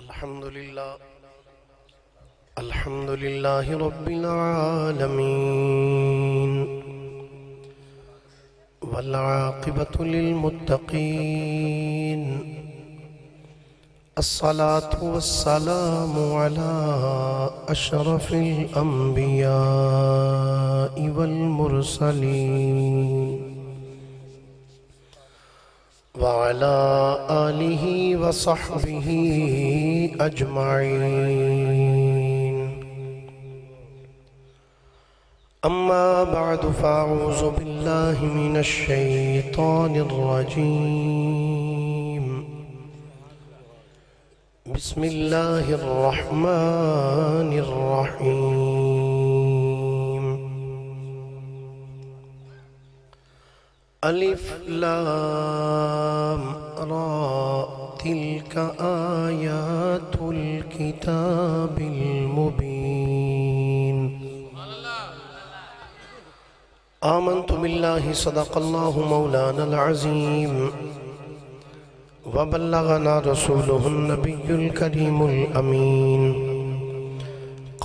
الحمد لله رب العالمين والعاقبة للمتقين الصلاة والسلام على أشرف الأنبياء والمرسلين وعلى آله وصحبه أجمعين أما بعد فأعوذ بالله من الشيطان الرجيم بسم الله الرحمن الرحيم ألف لام را تلك آيات الكتاب المبين آمنت بالله صدق الله مولانا العظيم وبلغنا رسوله النبي الكريم الأمين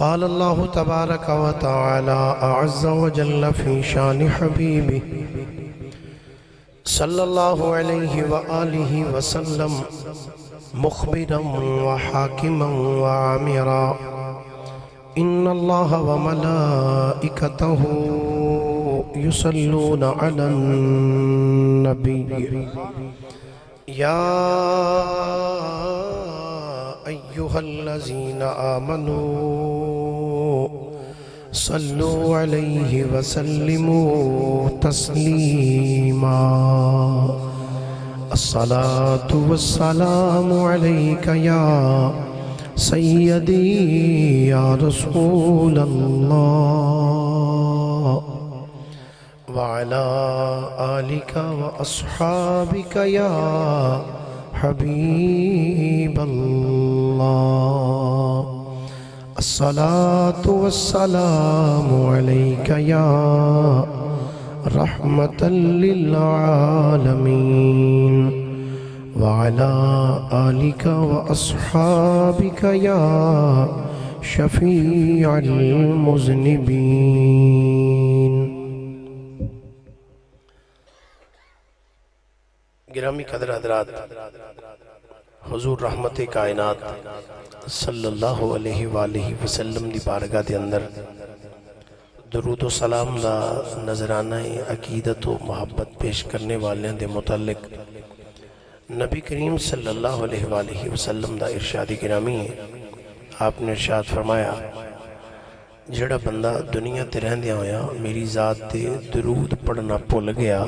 قال الله تبارك وتعالى أعز وجل في شان حبيبه صلى الله عليه وآله وسلم مخبرا وحاكما وعامرا إن الله وملائكته يصلون على النبي يا أيها الذين آمنوا صلوا عليه وسلموا تسليما الصلاة والسلام عليك يا سيدي يا رسول الله وعلى آلك وأصحابك يا حبيب الله الصلاة والسلام عليك يا رحمة للعالمين وعلى آلك وأصحابك يا شفيع المذنبين گرامی قدر حضرات، حضور رحمت کائنات صلی اللہ علیہ وآلہ وسلم دی بارگاہ دے اندر درود و سلام دا نظرانہ عقیدت و محبت پیش کرنے والے دے متعلق نبی کریم صلی اللہ علیہ وآلہ وسلم دا ارشاد گرامی ہے۔ آپ نے ارشاد فرمایا جڑا بندہ دنیا تے رہندیا ہویا میری ذات تے درود پڑھنا بھول گیا،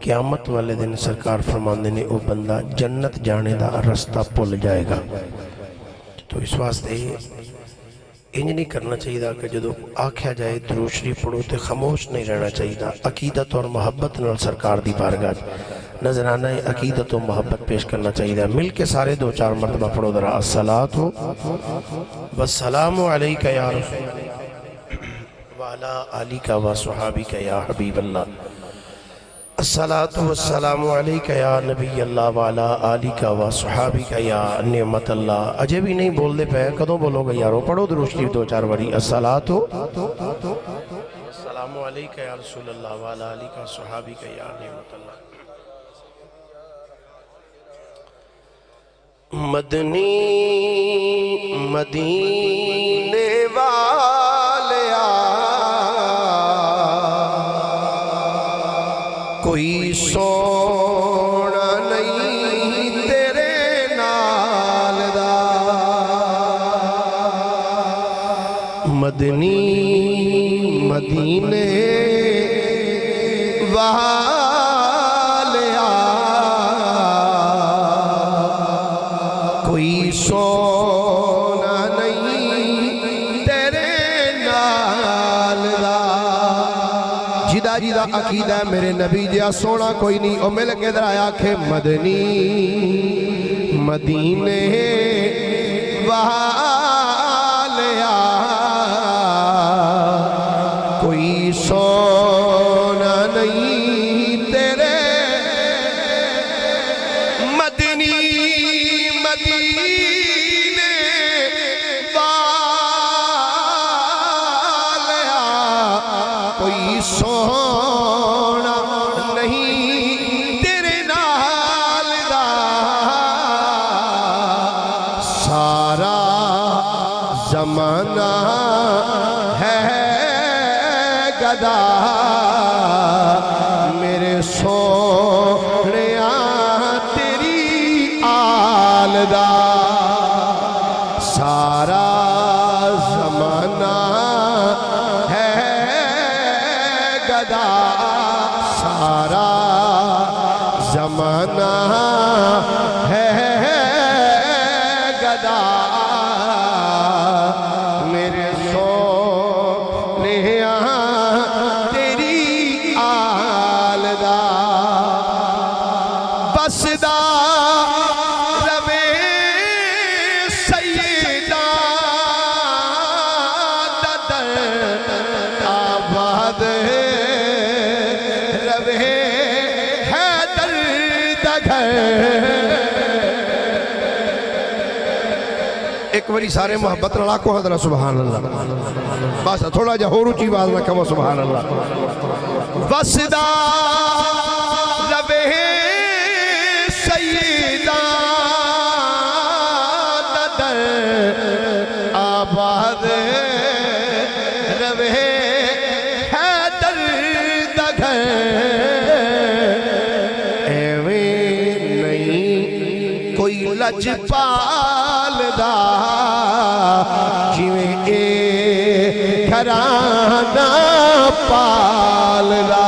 قیامت والے دن سرکار فرماندے نے او بندہ جنت جانے دا رستہ بھول جائے گا۔ تو اس واسطے انج نہیں کرنا چاہیے کہ جدو آکھیا جائے درود شریف پڑھو تے خاموش نہیں رہنا چاہیے، عقیدت اور محبت نال سرکار دی بارگاہ نظرانہ عقیدت و محبت پیش کرنا چاہیے۔ مل کے سارے دو چار مرتبہ پڑھو ذرا الصلاۃ والسلام علیک یا رسول وعلی آلک وصحابک یا حبیب اللہ الصلاۃ والسلام علیک یا نبی اللہ وعلی آلک وصحابک یا نعمت اللہ۔ اجے بھی نہیں بول دے پہ کدوں بولو گے یارو؟ پڑھو درود شریف دو چار باری الصلاۃ والسلام علیک یا رسول اللہ وعلی آلک وصحابک یا نعمت اللہ۔ مدنی مدینے والیا کوئی سونا نہیں تیرے نال دا، مدنی مدینے والیا کوئی سونا نہیں تیرے نال دا، جدا جدا عقیدہ ہے میرے نبی جیا سونا کوئی نہیں۔ او مل کے در آیا کہ مدنی مدینے والیا کوئی سونا نہیں تیرے مدنی مدینے زمانہ ہے گدا میرے سونیا تیری آل دا سارا زمانہ ہے گدا سارا زمانہ ہے گدا میرے سونیا تیری آل دا بس دا روے سیدہ ددر آباد روے حیدر دا گھر ایک باری سارے محبت رلا کو حضرت سبحان اللہ بس تھوڑا جا ہو روچی باز نہ کہو سبحان اللہ بس دا روے سیدہ ددر آباد روے حیدر دا گھر ایویں نہیں کوئی لج پال دا جویں اے گھرانہ پال دا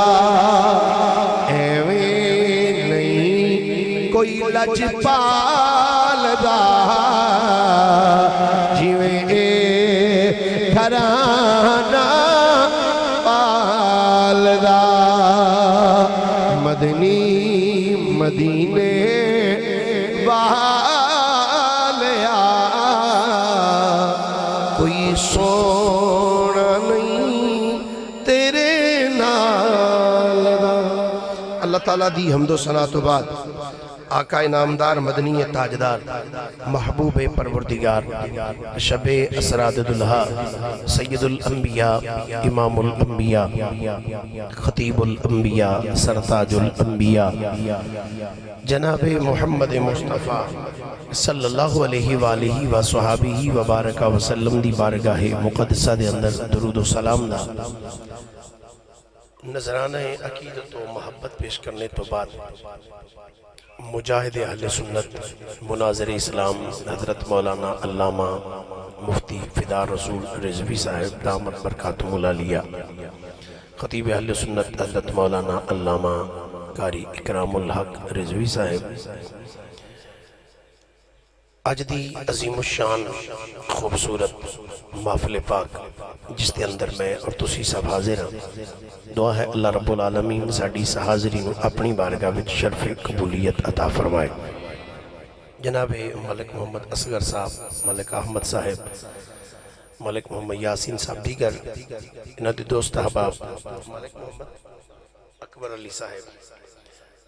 ایویں نہیں کوئی لج پال دا جویں اے گھرانہ پال دا مدنی مدینے والیا کوئی سونا نہیں تیرے نال دا اللہ تعالیٰ دی حمد و ثنا تو بعد آقا انعامدار مدنی تاجدار محبوب پروردگار شب اسراد دلہا سید الانبیاء امام الانبیاء خطیب الانبیاء سرتاج الانبیاء جناب محمد مصطفیٰ صلی اللہ علیہ وآلہ وصحابہ وبارکہ وسلم دی بارگاہ مقدسہ دے اندر درود و سلام دا نظرانہ عقیدت و محبت پیش کرنے تو بعد مجاہد اہل سنت مناظر اسلام حضرت مولانا علامہ مفتی فدا رسول رضوی صاحب دامت برکاتہم العالیہ خطیب اہل سنت حضرت مولانا علامہ قاری اکرام الحق رضوی صاحب اج دی عظیم الشان خوبصورت محفل پاک جس کے اندر میں اور تسی سب حاضر ہیں دعا ہے اللہ رب العالمین ساڑی حاضرین اپنی بارگاہ وچ شرف قبولیت عطا فرمائے جناب ملک محمد اصغر صاحب ملک احمد صاحب ملک محمد یاسین صاحب دیگر انہاں دے دوست احباب ملک محمد اکبر علی صاحب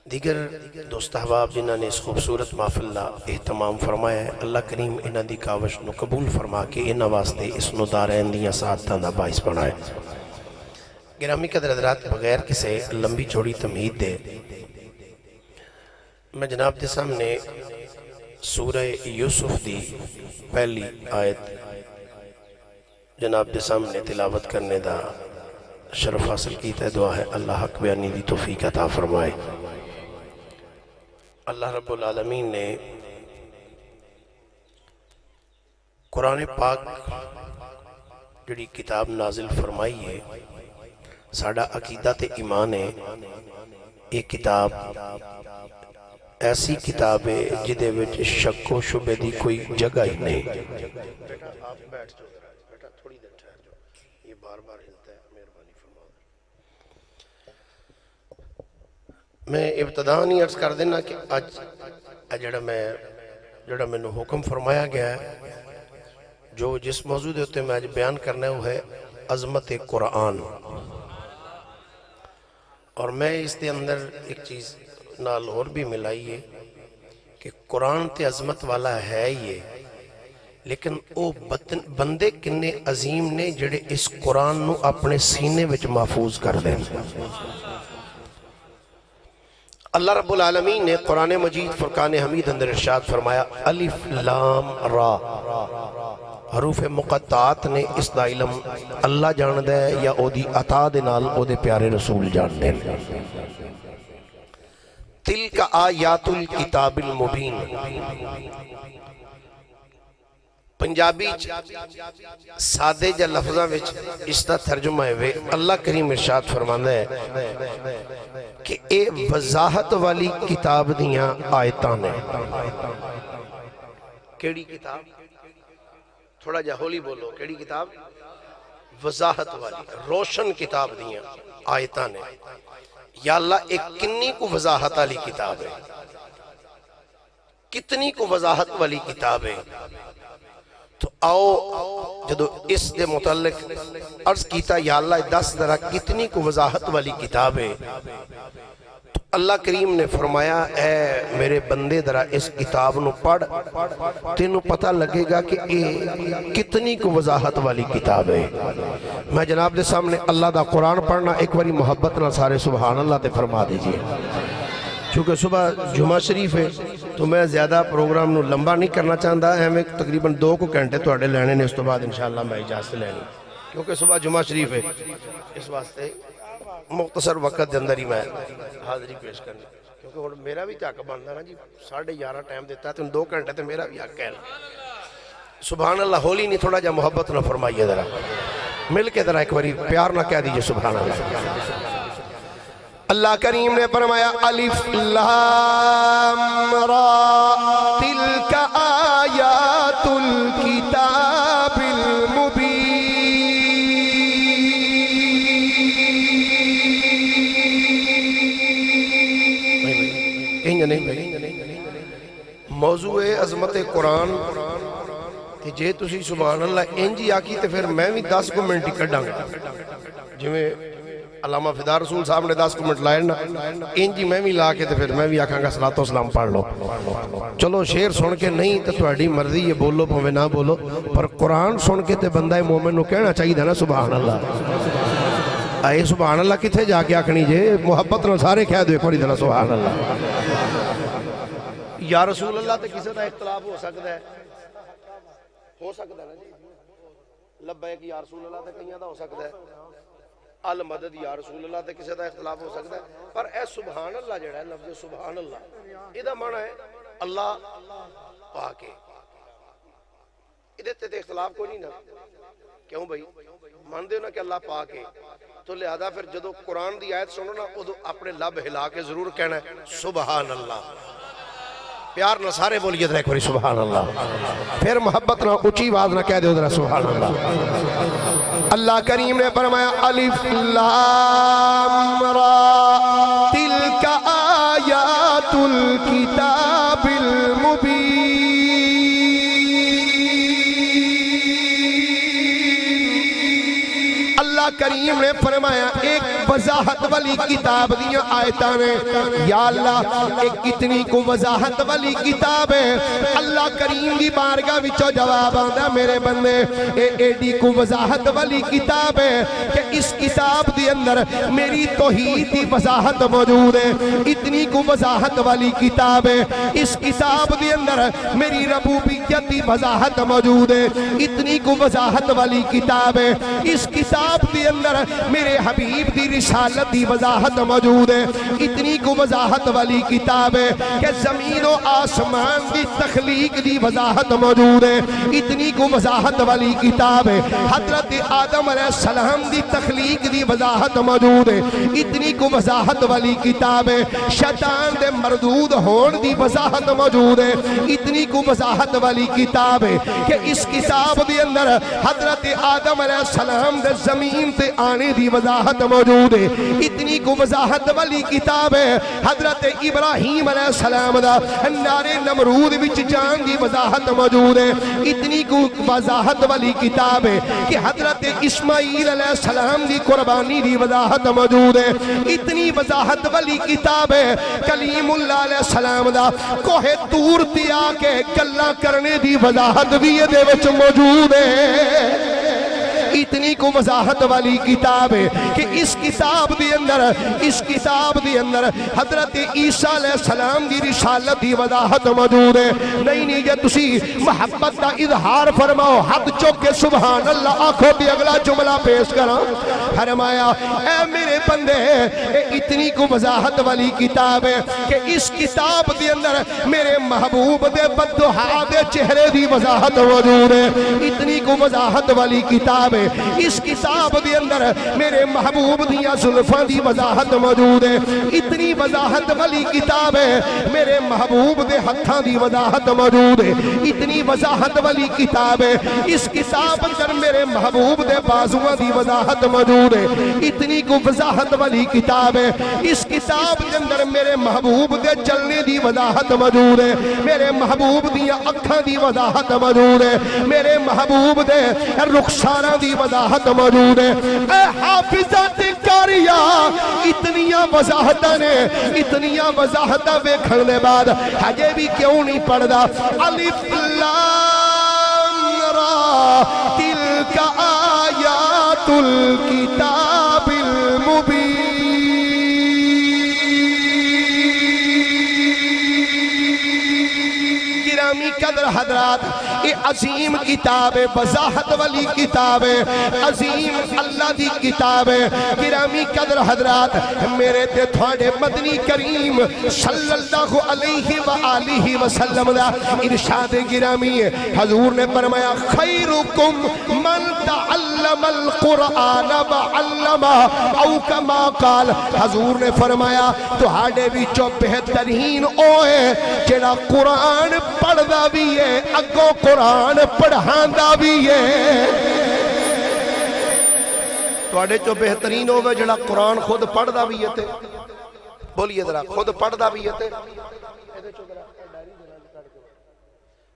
دیگر دوست احباب جنہاں نے اس خوبصورت محفل دا اہتمام فرمایا ہے اللہ کریم انہاں دی کاوش نو قبول فرما کے انہاں واسطے اس نو دارین دیاں سعادتاں دا باعث بنائے گرامی قدر حضرات بغیر کسے لمبی چوڑی تمہید دے میں جناب دے سامنے سورہ یوسف دی پہلی آیت جناب دے سامنے تلاوت کرنے دا شرف حاصل کیتا ہے دعا ہے اللہ حق بیانی دی توفیق عطا فرمائے اللہ رب العالمین نے قرآن پاک جڑی کتاب نازل فرمائی ہے ساڑا عقیدہ تے ایمان ہے ایک کتاب ایسی کتاب ہے جدے وچ شک و شبہ دی کوئی جگہ ہی نہیں بیٹا آپ بیٹھ جو بیٹا تھوڑی دیر ٹھہر جو یہ بار بار ہلتا ہے مہربانی فرما میں ابتداء نہیں عرض کر دینا کہ آج جڑا میں نے حکم فرمایا گیا ہے جو جس موضوع دے ہوتے میں آج بیان کرنا ہے عظمت قرآن اور میں اس دے اندر ایک چیز نال اور بھی ملائی ہے کہ قرآن تے عظمت والا ہے یہ لیکن او بندے کنے عظیم نے جڑے اس قرآن نو اپنے سینے وچ محفوظ کر دیں اللہ رب العالمین نے قرآن مجید فرقان حمید اندر ارشاد فرمایا الف لام را حروف مقطعات نے اس دا علم اللہ جاندہ ہے یا او دی عطا دے نال او دے پیارے رسول جاندے ہیں۔ تلک آیات الکتاب المبین، پنجابی سادے جا لفظاں وچ اس دا ترجمہ ہے اللہ کریم ارشاد فرماندا ہے کہ اے وضاحت والی کتاب دیاں آیتاں نے۔ کیڑی کتاب؟ تھوڑا جا ہولی بولو، کیڑی کتاب؟ وضاحت والی روشن کتاب دیاں آیتاں نے۔ یا اللہ ایک کنی کو وضاحت والی کتاب ہے، کتنی کو وضاحت والی کتاب ہے۔ تو آؤ جدو اس دے متعلق عرض کیتا یا اللہ دس ذرا کتنی کو وضاحت والی کتاب ہے، تو اللہ کریم نے فرمایا اے میرے بندے ذرا اس کتاب نو پڑھ، تینوں پتہ لگے گا کہ یہ کتنی کو وضاحت والی کتاب ہے۔ میں جناب دے سامنے اللہ دا قرآن پڑھنا ایک باری محبت نہ سارے سبحان اللہ تے فرما دیجئے۔ چونکہ صبح جمعہ شریف ہے تو میں زیادہ پروگرام نو لمبا نہیں کرنا چاہتا ہے، میں تقریباً 2 گھنٹے توڑے لینے نے، اس تو بعد انشاءاللہ میں اجازت لینی، کیونکہ صبح جمعہ شریف ہے، اس واسطے مختصر وقت دے اندر ہی میں حاضری پیش کرنی، کیونکہ میرا بھی حق بنتا نا جی 11:30 ٹائم دیتا ہے تو 2 گھنٹے تو میرا بھی حق ہے۔ سبحان اللہ ہولی نہیں، تھوڑا جا محبت نہ فرمائیے ذرا، مل کے ذرا ایک باری پیار نہ کہہ دیجئے سبحان اللہ۔ اللہ کریم نے فرمایا الف لام را تلک آیات الکتاب المبین۔ موضوع عظمت قرآن کہ جے تسی سبحان اللہ انجی آکی تے پھر میں بھی 10 منٹ ہی کڈاں گا، جو میں علامہ فدار رسول صاحب نے 10 منٹ لائے نا، انجی میں بھی لا کے تے پھر میں بھی آکھاں گا صلاۃ و سلام پڑھ لو۔ چلو شعر سن کے نہیں تو تہاڈی مرضی یہ بولو پویں نہ بولو، پر قرآن سن کے تے بندہ مومن نو کہنا چاہیے نا سبحان اللہ۔ آئے سبحان اللہ کتھے جا کے آکھنی جے، محبت نال سارے کہہ دو ایک باری ذرا سبحان اللہ۔ یا رسول اللہ تے کسی دا اختلاف ہو سکتا ہے، ہو سکتا ہے نا جی، لبیک یا رسول اللہ تے کئیاں دا ہو سکتا ہے، المدد یا رسول اللہ تے کسی دا اختلاف ہو سکتا ہے، پر اے سبحان اللہ جڑا ہے لفظ سبحان اللہ ادا معنی ہے اللہ پاک ہے، ادھے تے اختلاف کو نہیں نا، کیوں بھائی مان دے نا کہ اللہ پاک ہے، تو لہذا پھر جدو قرآن دی آیت سنو نا ادو اپنے لب ہلا کے ضرور کہنا ہے سبحان اللہ۔ پیار نہ سارے بولیے ذرا ایک باری سبحان اللہ، پھر محبت نہ اونچی آواز نہ کہہ دو ذرا سبحان اللہ۔ اللہ کریم نے فرمایا الف لام را تلک آیات الکتاب المبین۔ اللہ کریم نے فرمایا ایک وضاحت والی کتاب دیاں آیتاں نے، یا اللہ ایک کتنی کو وضاحت والی کتاب ہے۔ اللہ کریم دی بارگاہ وچوں جواب آندا میرے بندے اے ایڈی کو وضاحت والی کتاب ہے کہ اس کتاب دی اندر میری توحید دی وضاحت موجود ہے، اتنی کو وضاحت والی کتاب ہے۔ اس کتاب دی اندر میری ربوبیت دی وضاحت موجود ہے، اتنی کو وضاحت والی کتاب ہے۔ اس کتاب دی اندر میرے حبیب دی رسالت دی وضاحت موجود ہے، اتنی کو وضاحت والی کتاب ہے کہ زمین و آسمان دی تخلیق دی وضاحت موجود ہے، اتنی کو وضاحت والی کتاب ہے۔ حضرت آدم علیہ السلام دی تخلیق دی وضاحت موجود ہے، اتنی کو وضاحت والی کتاب ہے۔ شیطان دے مردود ہون دی وضاحت موجود ہے، اتنی کو وضاحت والی کتاب ہے کہ اس کتاب دی اندر حضرت آدم علیہ السلام دے زمین تے آنے دی وضاحت موجود ہے، اتنی کو وضاحت والی کتاب ہے۔ حضرت ابراہیم علیہ السلام دا نارے نمرود وچ جان دی وضاحت موجود ہے، اتنی کو وضاحت والی کتاب ہے کہ حضرت اسماعیل علیہ السلام دی قربانی دی وضاحت موجود ہے، اتنی وضاحت والی کتاب ہے۔ کلیم اللہ علیہ السلام دا کوہ طور تے آ کے گلاں کرنے دی وضاحت بھی دے وچ موجود ہے، اتنی کو وضاحت والی کتاب ہے کہ اس کتاب دے اندر حضرت عیسیٰ علیہ السلام دی رسالت دی وضاحت موجود ہے۔ نہیں یہ تسی محبت دا اظہار فرماؤ، حد چوک کے سبحان اللہ آنکھوں دی اگلا جملہ پیش کرا۔ فرمایا اے میرے بندے، اے اتنی کو وضاحت والی کتاب ہے کہ اس کتاب دے اندر میرے محبوب دے بددعا دے چہرے دی وضاحت موجود ہے۔ اتنی کو وضاحت والی کتاب ہے، اس کتاب دے اندر میرے محبوب دیاں زلفاں دی وضاحت موجود ہے۔ اتنی وضاحت والی کتاب ہے، میرے محبوب دے ہتھاں دی وضاحت موجود ہے۔ اتنی وضاحت والی کتاب ہے، اس کتاب اندر میرے محبوب دے بازواں دی وضاحت موجود ہے۔ اتنی کو وضاحت والی کتاب ہے، اس کتاب دے اندر میرے محبوب دے چلنے دی وضاحت موجود ہے، میرے محبوب دیاں اکھاں دی وضاحت موجود ہے، میرے محبوب دے رخساراں دی وضاحت موجود ہے۔ اے حافظات کاریہ، اتنیاں وضاحتاں نے، اتنیاں وضاحتاں ویکھن دے بعد ہجے بھی کیوں نہیں پڑھدا؟ الف لام را تلک آیات الکتاب المبین۔ گرامی قدر حضرات، یہ عظیم کتاب ہے، وضاحت والی کتاب ہے، عظیم اللہ دی کتاب ہے۔ گرامی قدر حضرات، میرے تے تھوڑے مدنی کریم صلی اللہ علیہ وآلہ وسلم دا ارشاد گرامی ہے۔ حضور نے فرمایا خیرکم من تعلم القرآن وعلما، او کما قال، حضور نے فرمایا تہاڈے وچوں بہترین او ہے جڑا قرآن پڑھدا بھی ہے، اگوں قرآن پڑھاندا بھی ہے۔ تواڈے چوں بہترین ہوگا جڑا قرآن خود پڑھدا بھی ہے تے بولیے ذرا خود پڑھدا بھی ہے تے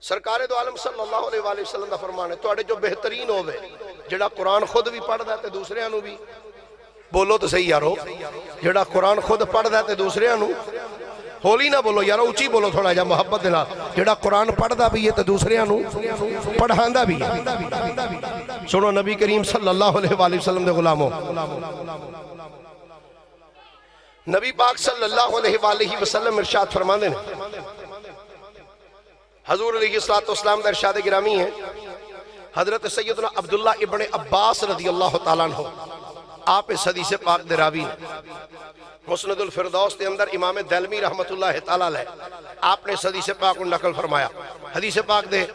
سرکار دو عالم صلی اللہ علیہ وآلہ وسلم دا فرمان ہے تواڈے چوں بہترین ہوے جڑا قرآن خود بھی پڑھدا تے دوسریاں نو بھی، بولو تو صحیح یارو، جڑا قرآن خود پڑھدا تے دوسریاں نو، ہولی نہ بولو یارو، اونچی بولو تھوڑا جا محبت دینا، جڑا قرآن پڑھدا بھی ہے تے دوسریاں نو پڑھاندا بھی ہے۔ سنو نبی کریم صلی اللہ علیہ وآلہ وسلم دے غلاموں، نبی پاک صلی اللہ علیہ وآلہ وسلم ارشاد فرماندے نے، حضور علیہ السلام دا ارشاد گرامی ہے، حضرت سیدنا عبداللہ ابن عباس رضی اللہ تعالیٰ عنہ آپ اس حدیث پاک دے راوی مسند الفردوس دے اندر امام دلمی رحمت اللہ تعالیٰ علیہ آپ نے اس حدیث پاک کو نقل فرمایا۔ حدیث پاک دے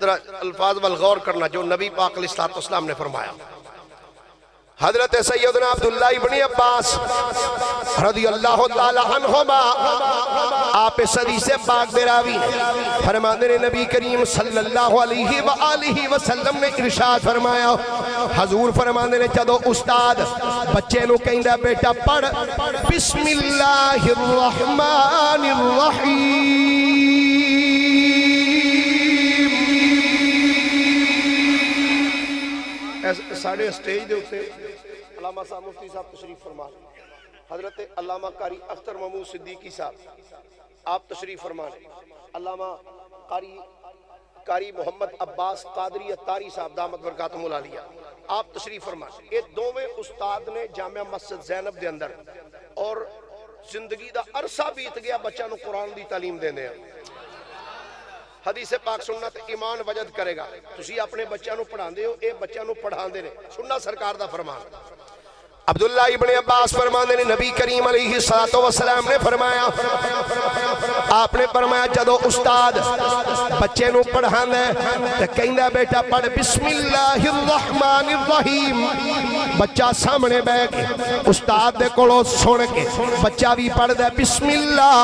الفاظ والغور کرنا جو نبی پاک علیہ السلام نے فرمایا۔ حضرت سیدنا عبداللہ ابن عباس رضی اللہ تعالی عنہما آپ اس حدیث پاک دے راوی فرماندے نے، نبی کریم صلی اللہ علیہ وآلہ وسلم نے ارشاد فرمایا، حضور فرماندے نے جدو استاد بچے نو کہندا بیٹا پڑھ بسم اللہ الرحمن الرحیم، ساڑھے اسٹیج دے ہوتے علامہ صاحب مفتی صاحب تشریف فرما، حضرت علامہ قاری اختر محمود صدیقی صاحب آپ تشریف فرما، علامہ قاری محمد عباس قادری اتاری صاحب دامت برکاتہم العالیہ آپ تشریف فرما۔ یہ دوویں استاد نے جامعہ مسجد زینب دے اندر اور زندگی دا عرصہ بیت گیا بچہ نو قرآن دی تعلیم دینے ہیں۔ حدیث پاک سننا تے ایمان وجد کرے گا، تسی اپنے بچہ نو پڑھان دے ہو، اے بچہ نو پڑھان دے نے، سننا سرکار دا فرمان۔ عبداللہ ابن عباس فرماندے نے، نبی کریم علیہ السلام نے فرمایا، آپ نے فرمایا جدو استاد بچے نو پڑھان دے تے کہندا بیٹا پڑھ بسم اللہ الرحمن الرحیم، بچہ سامنے بیٹھ کے استاد دے کولوں سن کے بچہ بھی پڑھ دے بسم اللہ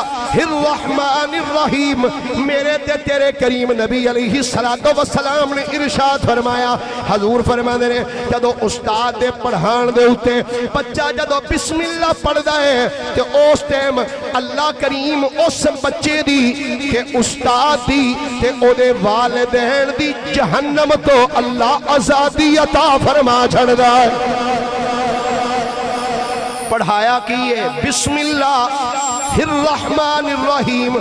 الرحمن الرحیم۔ میرے تے تیرے کریم نبی علیہ السلام نے ارشاد فرمایا، حضور فرماندے نے جدو استاد دے پڑھان دے اوتے بچہ جدو بسم اللہ پڑھ دائے تو اس ٹائم اللہ کریم اس بچے دی کہ استاد دی تے او دے والدین دی جہنم تو اللہ آزادی عطا فرما چھڑ دائے۔ پڑھایا کیے بسم اللہ الرحمن الرحیم.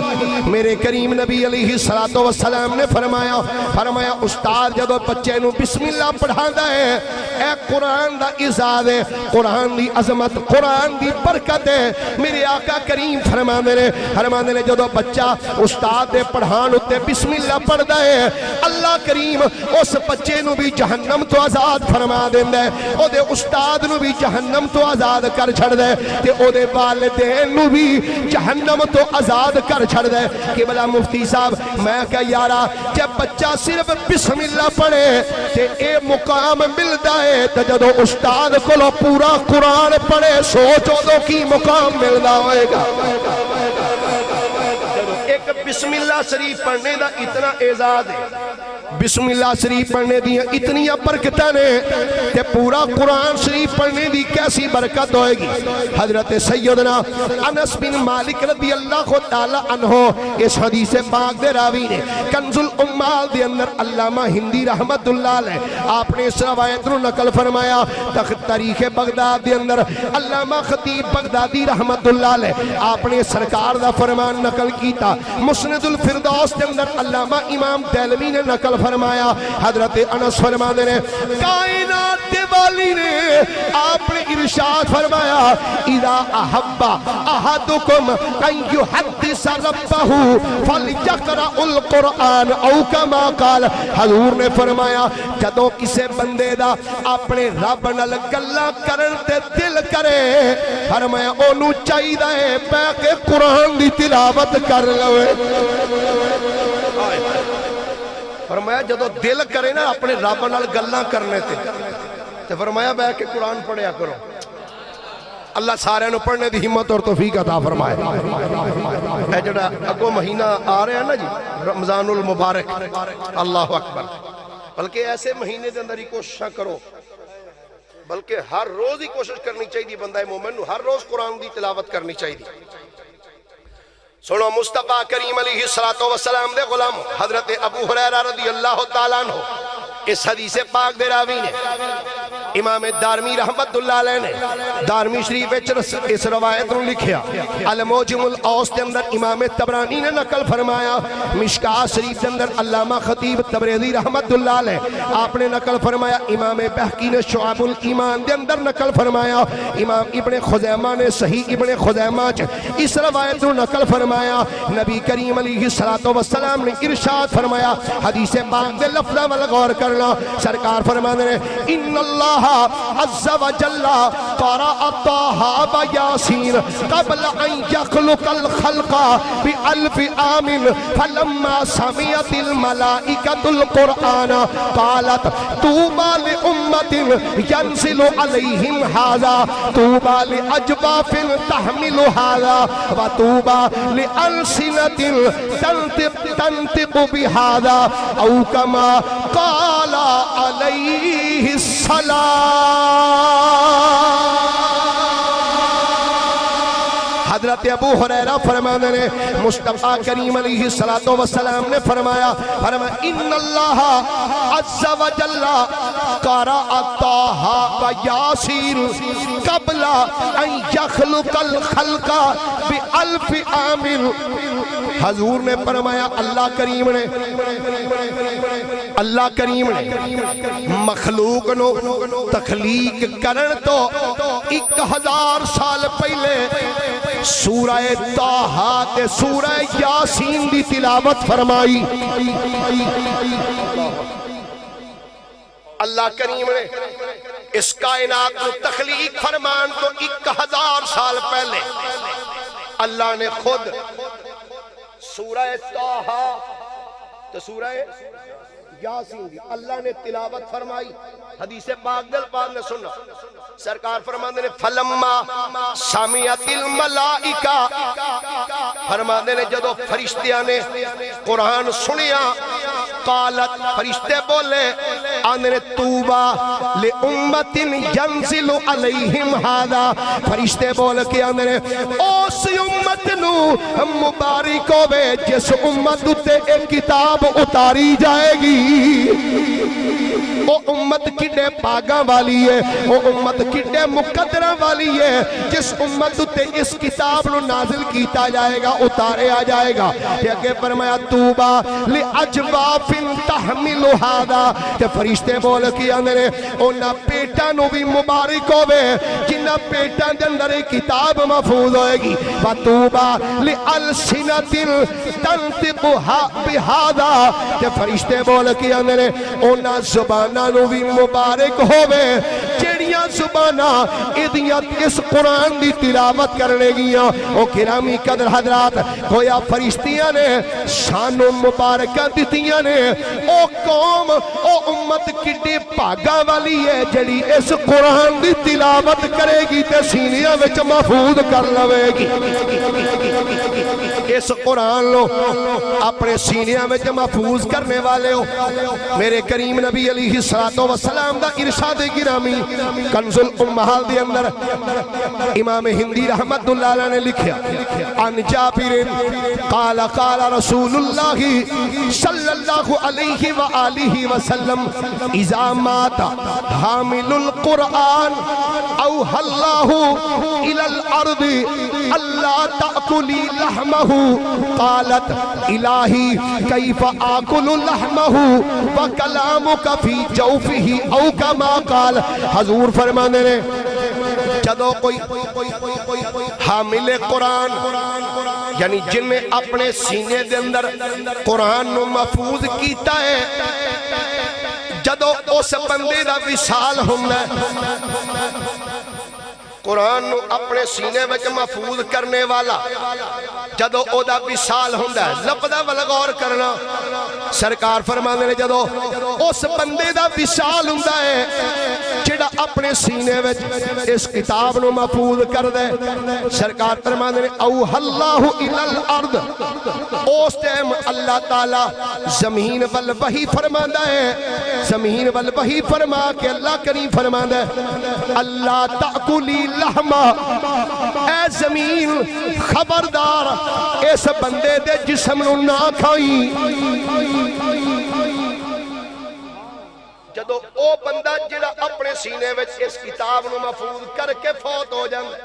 میرے کریم نبی علیہ السلام نے فرمایا استاد جدو بچے نو بسم اللہ پڑھاندا ہے اے قرآن دا اعزاز ہے, قرآن دی عظمت, قرآن دی برکت ہے. میرے آقا کریم فرماندے نے جدو بچہ استاد دے پڑھان اتے بسم اللہ پڑھدا ہے اللہ کریم اس بچے نو بھی جہنم تو آزاد فرما دیندا ہے, او دے استاد نو بھی جہنم تو آزاد کر چھڑدا ہے تے او دے والدین نو بھی جہنم تو آزاد کر چھڑدا ہے. کہ بلا مفتی صاحب میں کہ یارا جب بچہ صرف بسم اللہ پڑھے تے اے مقام ملدا ہے تے جدو استاد کولو پورا قرآن پڑھے سوچو تو کی مقام ملدا ہوئے گا. ایک بسم اللہ شریف پڑھنے دا اتنا اعزاز ہے, بسم اللہ شریف پڑھنے دی اتنی برکتاں نے تے پورا قرآن شریف پڑھنے دی کیسی برکت ہوئے گی. حضرت سیدنا انس بن مالک رضی اللہ تعالی عنہ اس حدیث پاک دے راوی نے کنز الامال دے اندر علامہ ہندی رحمت اللہ علیہ آپ نے اس روایت نو نقل فرمایا. تاریخ بغداد دے اندر علامہ خطیب بغدادی رحمت اللہ علیہ آپ نے سرکار دا فرمان نقل کیتا. مسند الفردوس دے اندر علامہ امام دہلوی نے نقل فرمایا. حضرت انس فرمانے نے کائنات دے والی نے آپ نے ارشاد فرمایا اذا احب احدکم ان یحدث ربہ فلیقرأ القرآن او کما قال. حضور نے فرمایا جدوں کسے بندے دا اپنے رب نال گلاں کرن تے دل کرے فرمایا اونوں چاہیدا ہے بیٹھ کے قرآن دی تلاوت کر لوے. فرمایا جدو دل کرے نا اپنے رب نال گلاں کرنے تے فرمایا بیٹھ کے قرآن پڑھیا کرو. اللہ سارے نو پڑھنے دی ہمت اور توفیق عطا فرمائے. اے جڑا اگو مہینہ آ رہا ہے نا جی رمضان المبارک, اللہ اکبر, بلکہ ایسے مہینے دے اندر ہی کوشش کرو, بلکہ ہر روز ہی کوشش کرنی چاہیے بندہ مومن نو, ہر روز قرآن دی تلاوت کرنی چاہیے. سنو مصطفیٰ کریم علیہ السلام دے غلام حضرت ابو ہریرہ رضی اللہ تعالیٰ عنہ اس حدیث پاک دے راوی نے امام دارمی رحمت اللہ علیہ نے دارمی شریف اس روایت نے لکھیا. الموجم الاوسط دے اندر امام تبرانی نے نقل فرمایا. مشکات شریف دے اندر علامہ خطیب تبریزی رحمت اللہ علیہ آپ نے نقل فرمایا. امام بہقی نے شعب الایمان دے اندر نقل فرمایا. امام ابن خزیمہ نے صحیح ابن خزیمہ اس روایت نے نقل فرمایا. نبی کریم علیہ السلام نے ارشاد فرمایا حدیث پاک دے لفظ والا غور کرنا. سرکار فرمانے نے ان اللہ عز و جل قرأ طٰہٰ و یاسین قبل ان یخلق الخلق بألف عام فلما سمعت الملائکۃ القرآن قالت طوبی لأمۃ ینزل علیہم ھذا طوبی لأجواف تحمل ھذا وطوبی لألسنۃ تنطق بھذا او کما قال علیہ السلام. حضرت ابو ہریرہ فرمانے نے مصطفیٰ کریم علیہ السلام نے فرمایا ان اللہ عز و جل قرأ طٰہٰ و یاسین قبل ان یخلق الخلق بألف عام. حضور نے فرمایا اللہ کریم نے مخلوق نو تخلیق کرن تو 1000 سال پہلے سورہ طٰہٰ تے سورہ یاسین دی تلاوت فرمائی. اللہ کریم نے اس کائنات کو تخلیق فرمان تو 1000 سال پہلے اللہ نے خود سورہ طٰہٰ تو سورہ یاسین دی اللہ نے تلاوت فرمائی. حدیث پاک دل پاک نے سننا سرکار فرماندے نے فلما سمعت الملائکہ فرماندے نے جدو فرشتیاں نے قرآن سنیا قالت فرشتے بولے آنے نے طوبی لأمت ینزل علیہم ھذا. فرشتے بول کے آنے نے اس امت امت نو مبارک ہوے جس امت تے ایک کتاب اتاری جائے گی وہ امت کڈے پاگاں والی ہے وہ امت کڈے مقدراں والی ہے جس امت تے اس کتاب نو نازل کیتا جائے گا اتارے آ جائے گا تے اگے فرمایا توبہ لعجواف تحمل ھذا تے فرشتے بول کے آندے نے انہاں پیٹاں نو بھی مبارک ہوے جنہاں پیٹاں دے اندر کتاب محفوظ ہوئے گی وتوبہ لالسنۃ تنطق بھذا تے فرشتے بول کے آندے نے انہاں زباناں نو بھی مبارک ہوے جڑیاں زباناں ادیاں اس قرآن دی تلاوت کرنے گیاں او گرامی قدر حضرات گویا فرشتیاں نے شان و مبارکہ دتیاں نے او قوم او امت کڈی بھاگاں والی ہے جڑی اس قرآن دی تلاوت کرے گی تے سینیاں وچ محفوظ کر لوے گی اس قرآن لو اپنے سینیاں وچ محفوظ کرنے والے ہو میرے کریم نبی علیہ السلام دا ارشاد گرامی کنز الامہات دے اندر امام ہندی رحمت اللہ علیہ نے لکھیا عن جابر قال قال رسول اللہ صلی اللہ علیہ وآلہ وسلم اذا مات حامل القرآن اوحى الله الى الارض اللہ تأکلی لحمہ قالت الہی کیف آکل لحمہ وکلامک فی جوفہ او کما قال حضور فرمانے نے جدو کوئی حامل قرآن یعنی جن نے اپنے سینے دے اندر قرآن نو محفوظ کیتا ہے جدو اس بندے دا وصال ہوندا ہے قرآن نو اپنے سینے وچ محفوظ کرنے والا جدو او دا وصال ہوندا ہے لفظاں ول غور کرنا سرکار فرماندے نے جدو اس بندے دا وصال ہوندا ہے جڑا اپنے سینے وچ اس کتاب نو محفوظ کردا ہے سرکار فرماندے نے اوحى الله الى الارض اس ٹائم اللہ تعالی زمین ول وحی فرماندا ہے زمین ول وحی فرما کے اللہ کریم فرماندا ہے اللہ تأکلی لحمہ اے زمین خبردار اس بندے دے جسم نو نہ کھائی جدو او بندہ جڑا اپنے سینے وچ اس کتاب نو محفوظ کر کے فوت ہو جاندا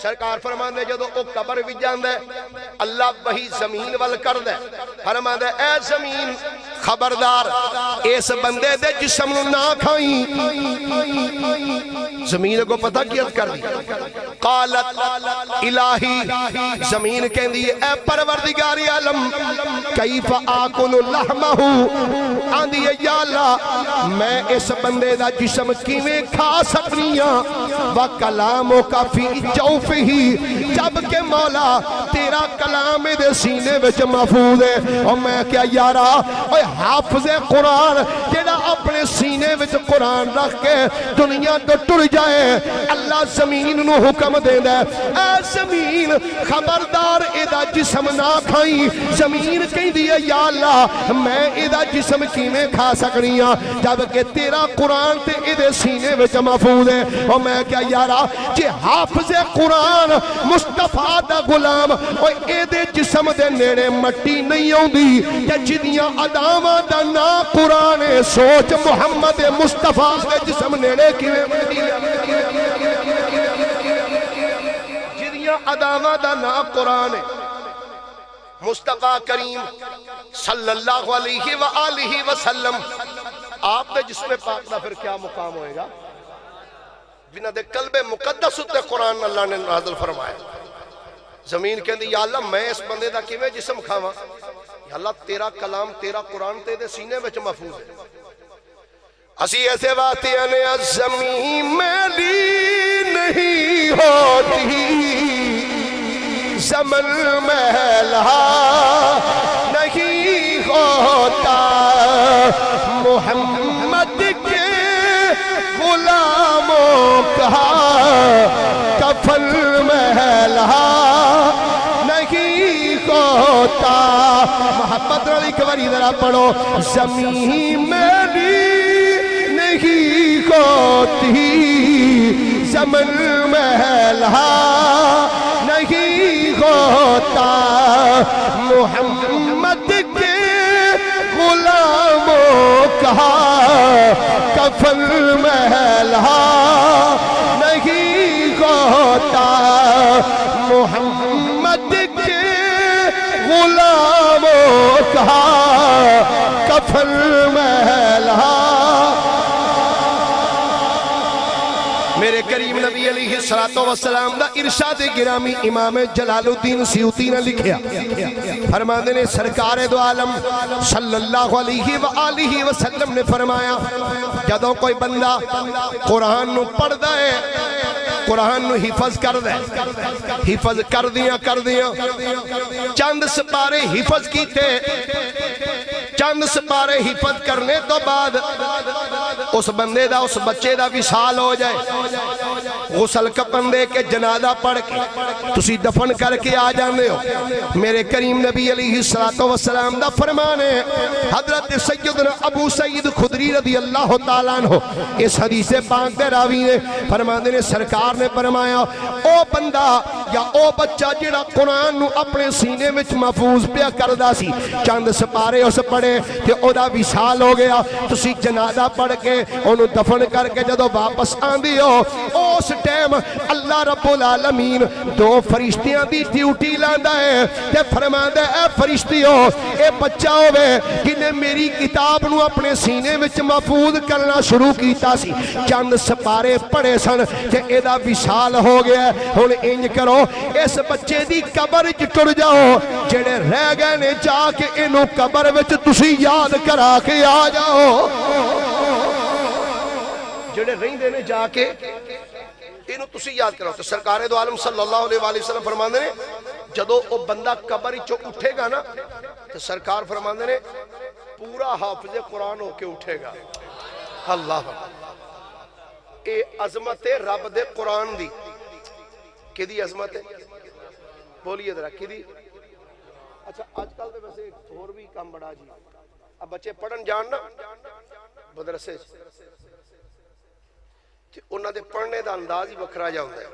سرکار فرماندے جدو او قبر وچ جاندا اللہ وہی زمین ول کردا فرماندا اے زمین خبردار اس بندے دے جسم نو نہ کھائی زمین کو پتہ کیا کر دی قالت الہی زمین کہندی اے پروردگار عالم کیف آکل لحمہ آندی یا اللہ میں اس بندے دا جسم کیویں کھا سکنی ہاں وکلامو کا فی جوف ہی جبکہ مولا تیرا کلام دے سینے وچ محفوظ ہے اور میں کیا یارا اوے حافظ قرآن جڑا اپنے سینے وچ قرآن رکھ کے دنیا تو ٹر جائے اللہ زمین نو حکم دیندا ہے اے زمین خبردار ادا جسم نہ کھائی زمین کہندی ہے یا اللہ میں ادا جسم کیویں کھا سکنی ہاں جبکہ تیرا قرآن تے ادے سینے وچ محفوظ ہے اور میں کیا یارا جے حافظ قرآن مصطفیٰ دا غلام اور ادے جسم دے نیڑے مٹی نہیں ہوندی کہ جدیاں اداواں دا نا قرآن سوچ محمد مصطفیٰ دے جسم نیڑے کیویں مٹی جدیاں اداواں دا نا قرآن مصطفیٰ کریم صلی اللہ علیہ وآلہ وسلم آپ دے جسم پاک دا پھر کیا مقام ہوئے گا جنہ دے قلب مقدس تے قرآن اللہ نے نازل فرمایا زمین کہندی یا اللہ میں اس بندے دا کیویں جسم کھاواں یا اللہ تیرا کلام تیرا قرآن تے دے سینے وچ محفوظ ہے اسی ایسے باتیں آنے زمین میلی نہیں ہوتی زمن محلہ نہیں ہوتا محمد کے غلاموں کا کفن محلہ نہیں ہوتا محمد علی کبری ذرا پڑھو زمین میری نہیں ہوتی زمن محلہ نہیں ہوتا محمد کے غلاموں کا کفن محلہ نہیں ہوتا محمد کے غلاموں کا کفن محلہ. میرے کریم نبی علیہ السلام دا ارشاد گرامی امام جلال الدین سیوطی نے لکھیا فرماندے نے سرکار دو عالم صلی اللہ علیہ وآلہ وسلم نے فرمایا جدوں کوئی بندہ قرآن نو پڑھ دے قرآن نو حفظ کر دے حفظ کر دیا چند سپارے حفظ کیتے چند سپارے حفظ کرنے تو بعد اس بندے دا اس بچے دا وصال ہو جائے غسل کفن دے کے جنازہ پڑھ کے تسی دفن کر کے آ جاندے ہو. میرے کریم نبی علیہ السلام دا فرمان ہے حضرت سیدنا ابو سعید خدری رضی اللہ تعالیٰ عنہ اس حدیث پاک دے راوی نے فرماندے نے سرکار نے فرمایا او بندہ یا او بچہ جڑا قرآن نو اپنے سینے وچ محفوظ پیا کردا سی چند سپارے اس پڑھے تے او دا وصال ہو گیا تسی جنازہ پڑھ کے انہوں دفن کر کے جدو واپس آندی ہو اس ٹائم اللہ رب العالمین دو فرشتیاں دی ڈیوٹی لاندا ہے تے فرماندا ہے اے فرشتیو اے بچہ ہوے جنہیں میری کتاب نو اپنے سینے وچ محفوظ کرنا شروع کیتا سی چند سپارے پڑھے سن تے اے دا وصال ہو گیا. ہن انج کرو اس بچے دی قبر وچ ٹر جاؤ جڑے رہ گئے نے جا کے اینو قبر وچ تسی یاد کرا کے آ جاؤ جڑے رہندے نے جا کے اینو تسی یاد کراؤ. تو سرکار دو عالم صلی اللہ علیہ وآلہ وسلم فرماندے نے جدو او بندہ قبر چو اٹھے گا نا تو سرکار فرماندے نے پورا حافظ قرآن ہو کے اٹھے گا. اللہ اے عظمت رب دے قرآن دی کی دی عظمت ہے بولیے ذرا کی دی. اچھا آج کل دے ویسے اور بھی کام بڑا جی اب بچے پڑھن جان نا مدرسے انہاں دے پڑھنے دا انداز ہی وکھرا جا ہوندا ہے.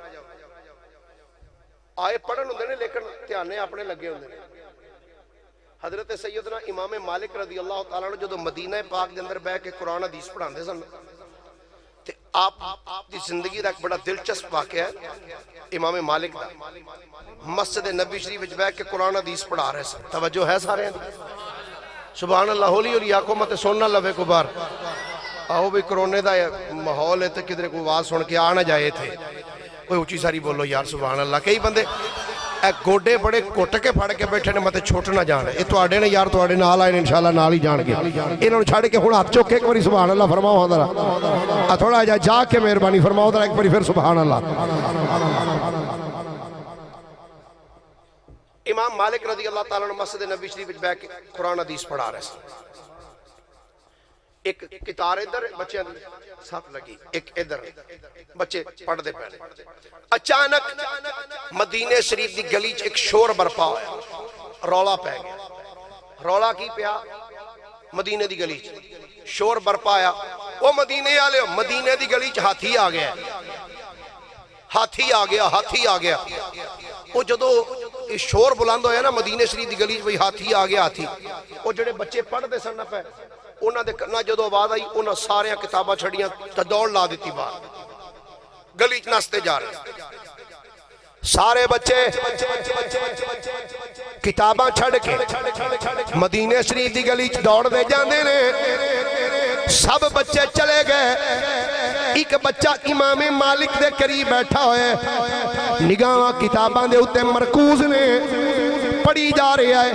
آئے پڑھن ہوندے نے لیکن دھیانے اپنے لگے ہوندے نے. حضرت سیدنا امام مالک رضی اللہ تعالیٰ عنہ جدو مدینہ پاک دے اندر بیٹھ کے قرآن حدیث پڑھاندے سن تے آپ دی زندگی دا ایک بڑا دلچسپ واقعہ ہے امام مالک دا مسجد نبی شریف وچ بیٹھ کے قرآن حدیث پڑھا رہے سن. توجہ ہے سارے سبحان اللہ ہولی ہولی آنکھوں مت سننا لوے کو بار آؤ بھی کرونے دا ماحول ہے تو کدھر کوئی آواز سن کے آنا جائے تھے کوئی اونچی ساری بولو یار سبحان اللہ. کئی بندے گوڈے بڑے کٹ کے پھڑ کے بیٹھے نے مت چھوٹ نہ جان یہ تواڈے نے یار تواڈے نال آئے انشاءاللہ نال ہی جان گے انہاں نوں چھڑ کے ہن ہاتھ چوک کے ایک باری سبحان اللہ فرماؤ ذرا تھوڑا جا کے مہربانی فرماؤ ذرا ایک باری پھر سبحان اللہ. امام مالک رضی اللہ تعالیٰ عنہ مسجد نبی شریف وچ بیٹھ کے قرآن حدیث پڑھا رہے ہیں. ایک کتار ادھر بچے ساتھ لگی ایک ادھر بچے پڑھ دے پہلے. اچانک مدینہ شریف دی گلی چ ایک شور برپا ہویا رولا پہ گیا. رولا کی پیا مدینہ دی گلی چ شور برپا آیا وہ مدینے والے مدینہ دی گلی چ ہاتھی آ گیا ہاتھی آ گیا ہاتھی آ گیا. وہ جدو شور بلند ہویا نا مدینہ شریف دی گلی چ وہی ہاتھی آ گیا ہاتھی وہ جڑے بچے پڑھ دے سن پہ انہاں دے کنا جدو آواز آئی انہاں سارے کتاباں چھڑیاں تے دوڑ لا دیتی باہر گلی چ نستے جا رہے سارے بچے کتاباں چھڑ کے مدینہ شریف دی گلی چ دوڑ دے جاندے نے. سب بچے چلے گئے ایک بچہ امام مالک دے قریب بیٹھا ہوئے نگاہاں کتاباں دے اوتے مرکوز نے پڑھی جا رہی ہے.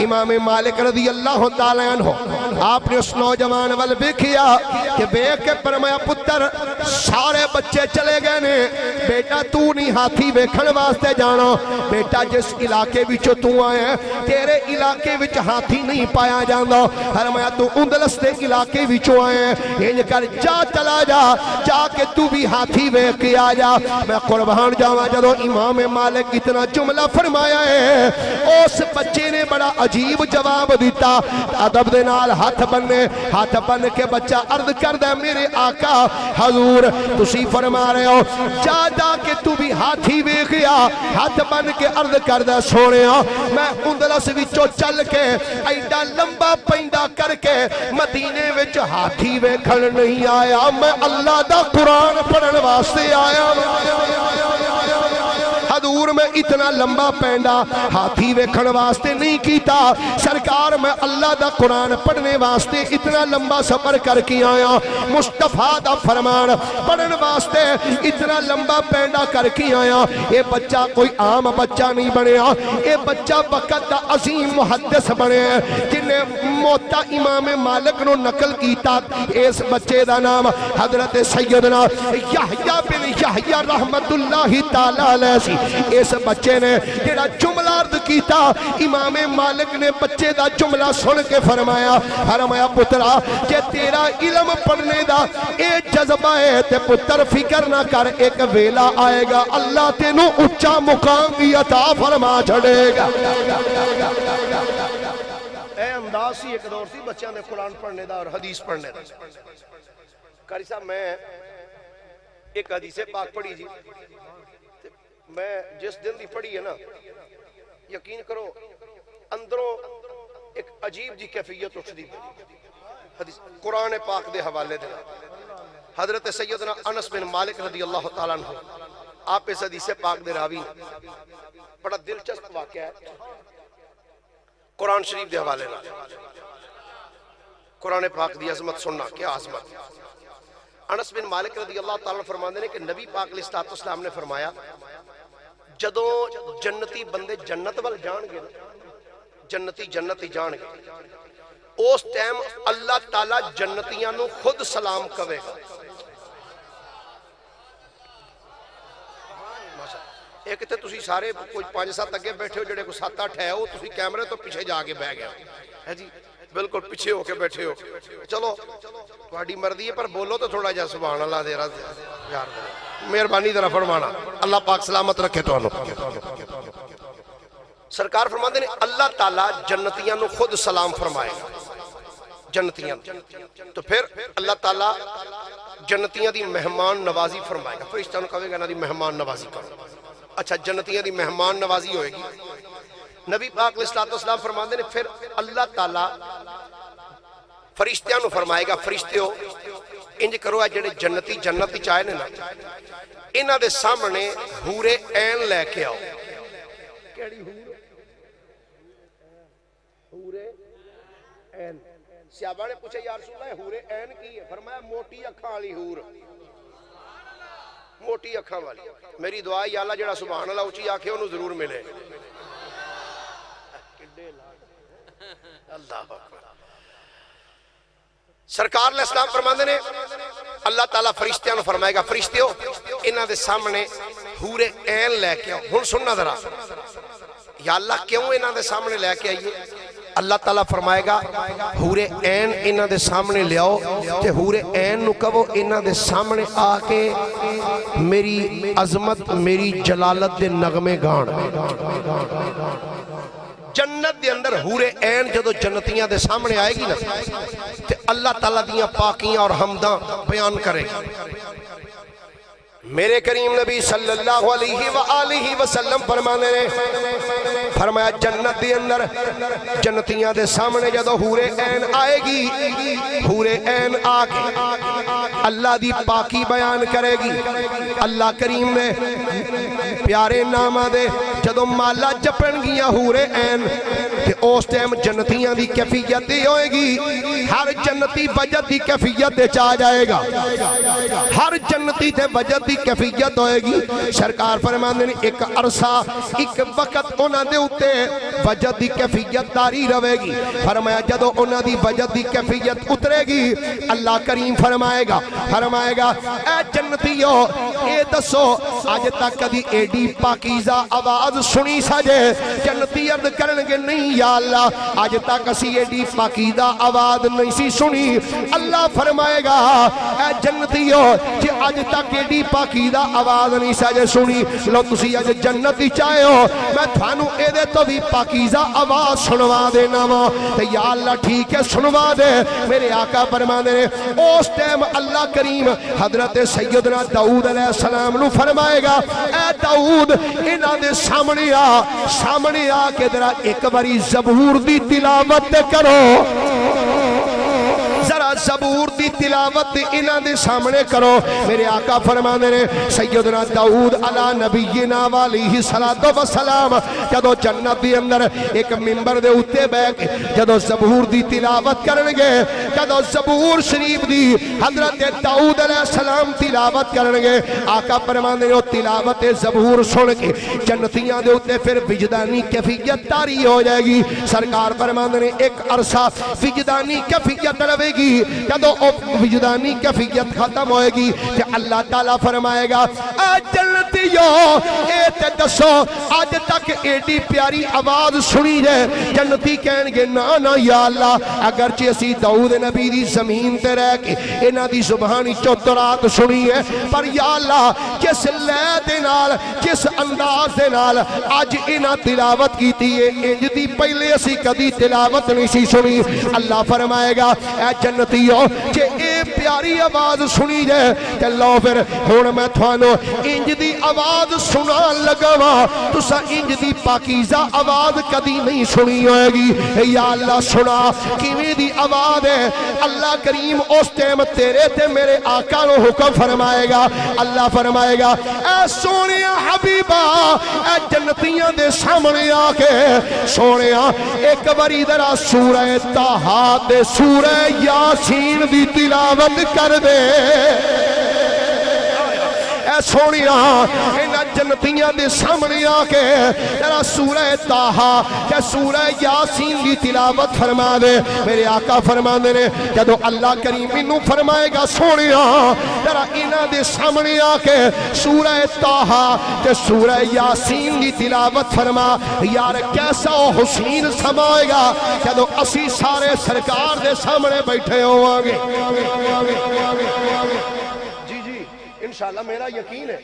امام مالک رضی اللہ تعالیٰ عنہ آپ نے اس نوجوان وال ویکھیا کہ بیٹھ کے فرمایا پتر سارے بچے چلے گئے نے بیٹا تو نہیں ہاتھی ویکھن واسطے جانا بیٹا جس علاقے وچوں تو آیا تیرے علاقے وچ ہاتھی نہیں پایا جاندا فرمایا تو اندلس دے علاقے وچوں آیا انج کر جا چلا جا کے تو بھی ہاتھی ویکھ کے آ جا. میں قربان جاواں جدوں امام مالک اتنا جملہ فرمایا ہے اس بچے نے بڑا عجیب جواب دیتا ادب دے نال ہاتھ ہاتھ بن کے بچہ عرض کردہ میرے آقا حضور تسی فرما رہے ہو جا کے تو بھی ہاتھی ویکھیا ہاتھ بن کے عرض کردہ سونے میں اندلس وچوں چل کے ایڈا لمبا پینڈا کر کے مدینے وچ ہاتھی ویکھن نہیں آیا میں اللہ دا قرآن پڑھن واسطے آیا حضور میں اتنا لمبا پینڈا ہاتھی ویکھن واسطے نہیں کیتا سرکار میں اللہ دا قرآن پڑھنے واسطے اتنا لمبا سفر کر کے آیا مصطفیٰ دا فرمان پڑھن واسطے اتنا لمبا پینڈا کر کے آیا اے بچہ کوئی عام بچہ نہیں بنیا اے بچہ وقت دا عظیم محدث بنے جن نے موتا امام مالک نو نقل کیتا اس بچے دا نام حضرت سیدنا یحییٰ بن یحییٰ رحمت اللہ تعالیٰ علیہ سی اس بچے نے جڑا جملہ عرض کیتا امام مالک نے بچے دا جملہ سن کے فرمایا پترا کہ تیرا علم پڑھنے دا اے جذبہ ہے تے پتر فکر نہ کر ایک ویلا آئے گا اللہ تینوں اچھا مقام بھی عطا فرما چھڑے گا اے انداز سی ایک دور سی بچیاں نے قرآن پڑھنے دا اور حدیث پڑھنے دا قاری صاحب میں ایک حدیث پاک پڑھی جی میں جس دن دی پڑھی ہے نا یقین کرو اندروں ایک عجیب جی کیفیت اٹھ دی حدیث قرآن پاک دے حوالے دے حضرت سیدنا انس بن مالک رضی اللہ تعالیٰ عنہ آپ اس حدیث پاک دے راوی بڑا دلچسپ واقعہ ہے قرآن شریف دے حوالے نا قرآن پاک دی عظمت سننا کیا عظمت انس بن مالک رضی اللہ تعالیٰ عنہ فرماندے نے کہ نبی پاک علیہ السلام نے فرمایا جدوں جنتی بندے جنت وال جان گے جنتی جان گے اس ٹائم اللہ تعالیٰ جنتیاں نو خود سلام کوے گا ایک تے تسی سارے کوئی 5-7 اگے بیٹھے ہو جڑے کو 7-8 ہے ہو تسی کیمرے تو پیچھے جا کے بہ گئے ہے جی بالکل پیچھے ہو کے بیٹھے ہو چلو تہاڈی مرضی ہے پر بولو تو تھوڑا جا سبحان اللہ دے رہا یار مہربانی ذرا فرمانا اللہ پاک سلامت رکھے تو سرکار فرماتے ہیں اللہ تعالیٰ جنتیاں نو خود سلام فرمائے گا جنتیاں تو پھر اللہ تعالیٰ جنتیاں دی مہمان نوازی فرمائے گا فرشتہ نو کہے گا نا دی مہمان نوازی کرو اچھا جنتیاں دی مہمان نوازی ہوئے گی نبی پاک علیہ السلام فرماتے ہیں پھر اللہ تعالیٰ فرشتیاں نو فرمائے گا فرشتیوں انج کرو ہے جڑے جنتی چاہے نا انہاں دے سامنے حور عین لے کے آؤ کیڑی حور عین صحابہ نے پوچھا یا رسول اللہ حور عین کی ہے فرمایا موٹی اکھاں والی حور موٹی اکھاں والی میری دعا ہے یا اللہ جڑا سبحان اللہ اونچی آکھے انہوں ضرور ملے اللہ اکبر سرکار علیہ السلام فرماندے نے اللہ تعالیٰ فرشتیاں نو فرمائے گا فرشتیوں انہاں دے سامنے حور عین لے کے آؤ ہن سننا ذرا یا اللہ کیوں انہاں دے سامنے لے کے آئیے اللہ تعالیٰ فرمائے گا حور عین انہاں دے سامنے لے آؤ تے حور عین نو کہو انہاں دے سامنے آ کے میری عظمت میری جلالت دے نغمے گان جنت دے اندر حور عین جدو جنتیاں دے سامنے آئے گی نا تے اللہ تعالیٰ دیاں پاکیاں اور حمداں بیان کرے گی میرے کریم نبی صلی اللہ علیہ وآلہ وسلم فرمانے نے فرمایا جنت دے اندر جنتیاں دے سامنے جدو حور عین آئے گی حور عین آکے اللہ دی پاکی بیان کرے گی اللہ کریم نے پیارے نامہ دے جدو مالا جپن گیا حور عین تے اس ٹائم جنتیاں دی کیفیت ہوئے گی ہر جنتی وجد دی کیفیت چاہ جائے گا ہر جنتی تے وجد دی کیفیت ہوئے گی سرکار فرماندے نے ایک عرصہ ایک وقت انہاں دے اتے وجد دی کیفیت داری روے گی فرمایا جدو انہاں دی وجد دی کیفیت اترے گی اللہ کریم فرمائے گا فرمائے گا اے جنتیو اے دسو آج تک کدی ایڈی پاکیزہ آواز سنی سجے؟ جنتی عرض کرنگے نہیں یا اللہ آج تک اسی ایڈی پاکیزہ آواز نہیں سی سنی۔ اللہ فرمائے گا اے جنتیو جی آج تک ایڈی پاکیزہ آواز نہیں سجے سنی، لو تسی آج جنتی چاہے ہو میں تھانو اے دے تو بھی پاکیزہ آواز سنوا دینا وا۔ یا اللہ ٹھیک ہے سنوا دے۔ میرے آقا فرمانے نے اس ٹائم اللہ کریم حضرت سیدنا داؤد علیہ السلام نو فرمائے گا اے داؤد انہاں دے سامنے آ کے ذرا ایک باری زبور دی تلاوت کرو، ذرا زبور دی تلاوت انہاں دے سامنے کرو۔ میرے آقا فرمانے نے سیدنا داؤد علی نبینا علیہ الصلوۃ والسلام جدو جنت دی اندر ایک منبر دے اوتے بیٹھ کے جدو زبور دی تلاوت کرنگے، جدو زبور شریف دی حضرت داؤد علیہ السلام تلاوت کرنگے، آقا فرمانے نے تلاوت زبور سن کے جنتیاں دے اوتے پھر وجدانی کیفیت طاری ہو جائے گی۔ سرکار فرمانے نے ایک عرصہ وجدانی کیفیت رہے گی، جدو وجدانی کیفیت ختم ہوئے گی کہ اللہ تعالیٰ فرمائے گا اے جنتیو اے تے دسو آج تک ایڈی پیاری آواز سنی جائے؟ جنتی کہیں گے نا نا یا اللہ اگرچہ اسی داؤد نبی دی زمین تے رہ کے انہاں دی زبانی چوترات سنی ہے، پر یا اللہ جس لے دے نال جس انداز دے نال آج انہاں تلاوت کیتی ہے انج دی پہلے اسی کدی تلاوت نہیں سی سنی۔ اللہ فرمائے گا اے جنتیو جے اے پیاری آواز سنی جائے تے لو پھر ہن میں تھانو انج دی آواز سنان لگا وا، تسا انج دی پاکیزہ آواز کدی نہیں سنی ہوئے گی۔ یا اللہ سنا کیویں دی آواز ہے؟ اللہ کریم اس ٹائم تیرے تے میرے آقا نو حکم فرمائے گا، اللہ فرمائے گا اے سونیا حبیبا اے جنتیاں دے سامنے آ کے سونیا ایک باری ذرا سورہ طٰہٰ تے سورہ یاسین دی تلاوت کر دے۔ اے سونیا انہاں جنتیاں دے سامنے آ کے ذرا سورہ طٰہٰ تے سورہ یاسین دی تلاوت فرما دے۔ میرے آقا فرماندے نے جدو اللہ کریم انہوں فرمائے گا سونیا ذرا انہاں دے سامنے آ کے سورہ طٰہٰ تے سورہ یاسین دی تلاوت فرما، یار کیسا حسین سمائے گا جدو اسی سارے سرکار دے سامنے بیٹھے ہوں گے۔ انشاءاللہ میرا یقین ہے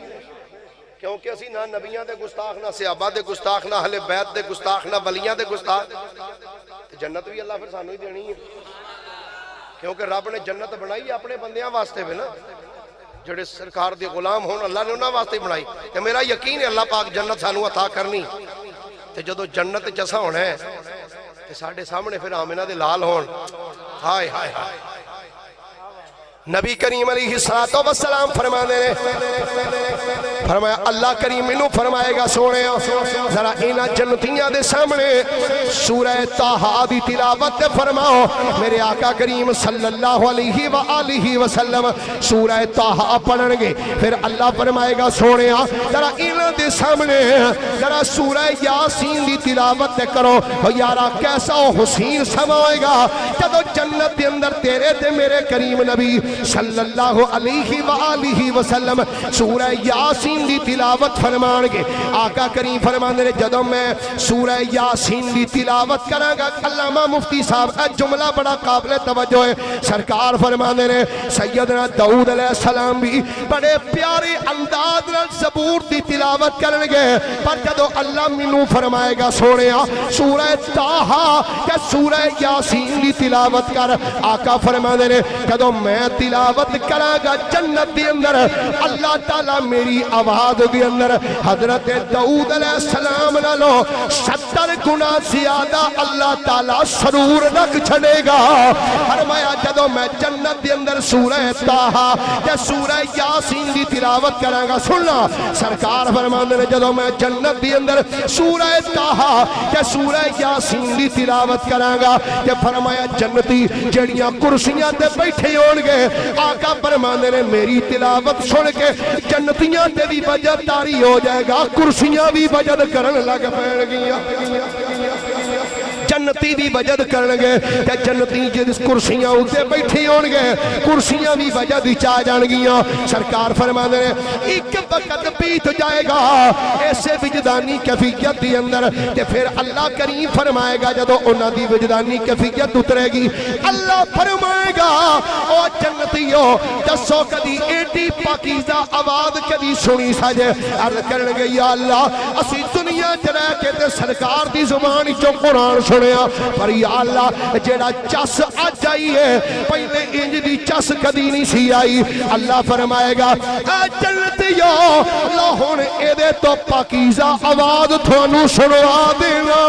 کیونکہ اسی نہ نبیاں دے گستاخ نہ صحابہ دے گستاخ نہ اہل بیت دے گستاخ نہ ولیاں دے گستاخ، جنت بھی اللہ پھر سانو ہی دینی ہے کیونکہ رب نے جنت بنائی اپنے بندیاں واسطے بھی نا، جڑے سرکار دے غلام ہون اللہ نے انہاں واسطے بنائی۔ کہ میرا یقین ہے اللہ پاک جنت سانو عطا کرنی تے جدو جنت جیسا ہونا ہے تے ساڈے سامنے پھر آمنہ دے لال ہون۔ ہائے ہائے ہائے نبی کریم علیہ السلام فرمانے نے فرمایا اللہ کریم انہوں فرمائے گا سونے ذرا انہاں جنتیاں دے سامنے سورہ طٰہٰ دی تلاوت فرماؤ۔ میرے آقا کریم صلی اللہ علیہ وآلہ وسلم سورہ طٰہٰ پڑھن گے، پھر اللہ فرمائے گا سونے ذرا انہاں دے سامنے ذرا سورہ یاسین دی تلاوت کرو۔ یارا کیسا حسین سمائے گا جدو جنت دے اندر تیرے تے میرے کریم نبی صلی اللہ علیہ وآلہ وسلم سورہ یاسین دی تلاوت فرمان گے۔ آقا کریم فرمانے نے جدو میں سورہ یاسین دی تلاوت کروں گا، علامہ مفتی صاحب اے جملہ بڑا قابل توجہ ہے، سرکار فرمانے نے سیدنا داؤد علیہ السلام بھی بڑے پیارے انداز نال زبور دی تلاوت کریں گے، پر جدو اللہ منو فرمائے گا سونے سورہ طٰہٰ کہ سورہ یاسین دی تلاوت کر، آقا فرمانے نے جدو میں تلاوت کراں گا جنت دی اندر اللہ تعالیٰ میری آواز دی اندر حضرت داؤد علیہ السلام نالو 70 گنا زیادہ اللہ تعالیٰ سرور رکھ چھڑے گا۔ فرمایا جدو میں جنت دی اندر سورہ طٰہٰ یا سورہ یاسین دی تلاوت کراں گا، سننا سرکار فرماندے نے جدو میں جنت دی اندر سورہ طٰہٰ یا سورہ یاسین دی تلاوت کراں گا کہ فرمایا جنتی جڑیاں کرسیاں تے بیٹھے ہون گے، آقا فرماندے نے میری تلاوت سن کے جنتیاں تے بھی وجد طاری ہو جائے گا، کرسیاں بھی وجد کرن لگ پین گیاں۔ جنتی بھی وجد کرنگے تے جنتی جس کرسیاں ہوتے بیٹھی ہونگے کرسیاں بھی وجد چاہ جانگیاں سرکار فرما دے ایک وقت بیت جائے گا ایسے وجدانی کیفیت دی اندر تے پھر اللہ کریم فرمائے گا جدو انہاں دی وجدانی کیفیت اترے گی اللہ فرمائے گا او جنتیو دسو کدی ایڈی پاکیزہ آواز کدی سنی ساجے عرض کرنگے یا اللہ اسی دنیا چرے کے تے سرکار دی زبانی جو قرآن سنیا پر یا اللہ جیڑا چس آج جائی ہے پہلے انج دی چس کدی نہیں سی آئی اللہ فرمائے گا اے جنتیو اللہ ہونے اے دے تو پاکیزہ آواز تھوانو سنوا دینا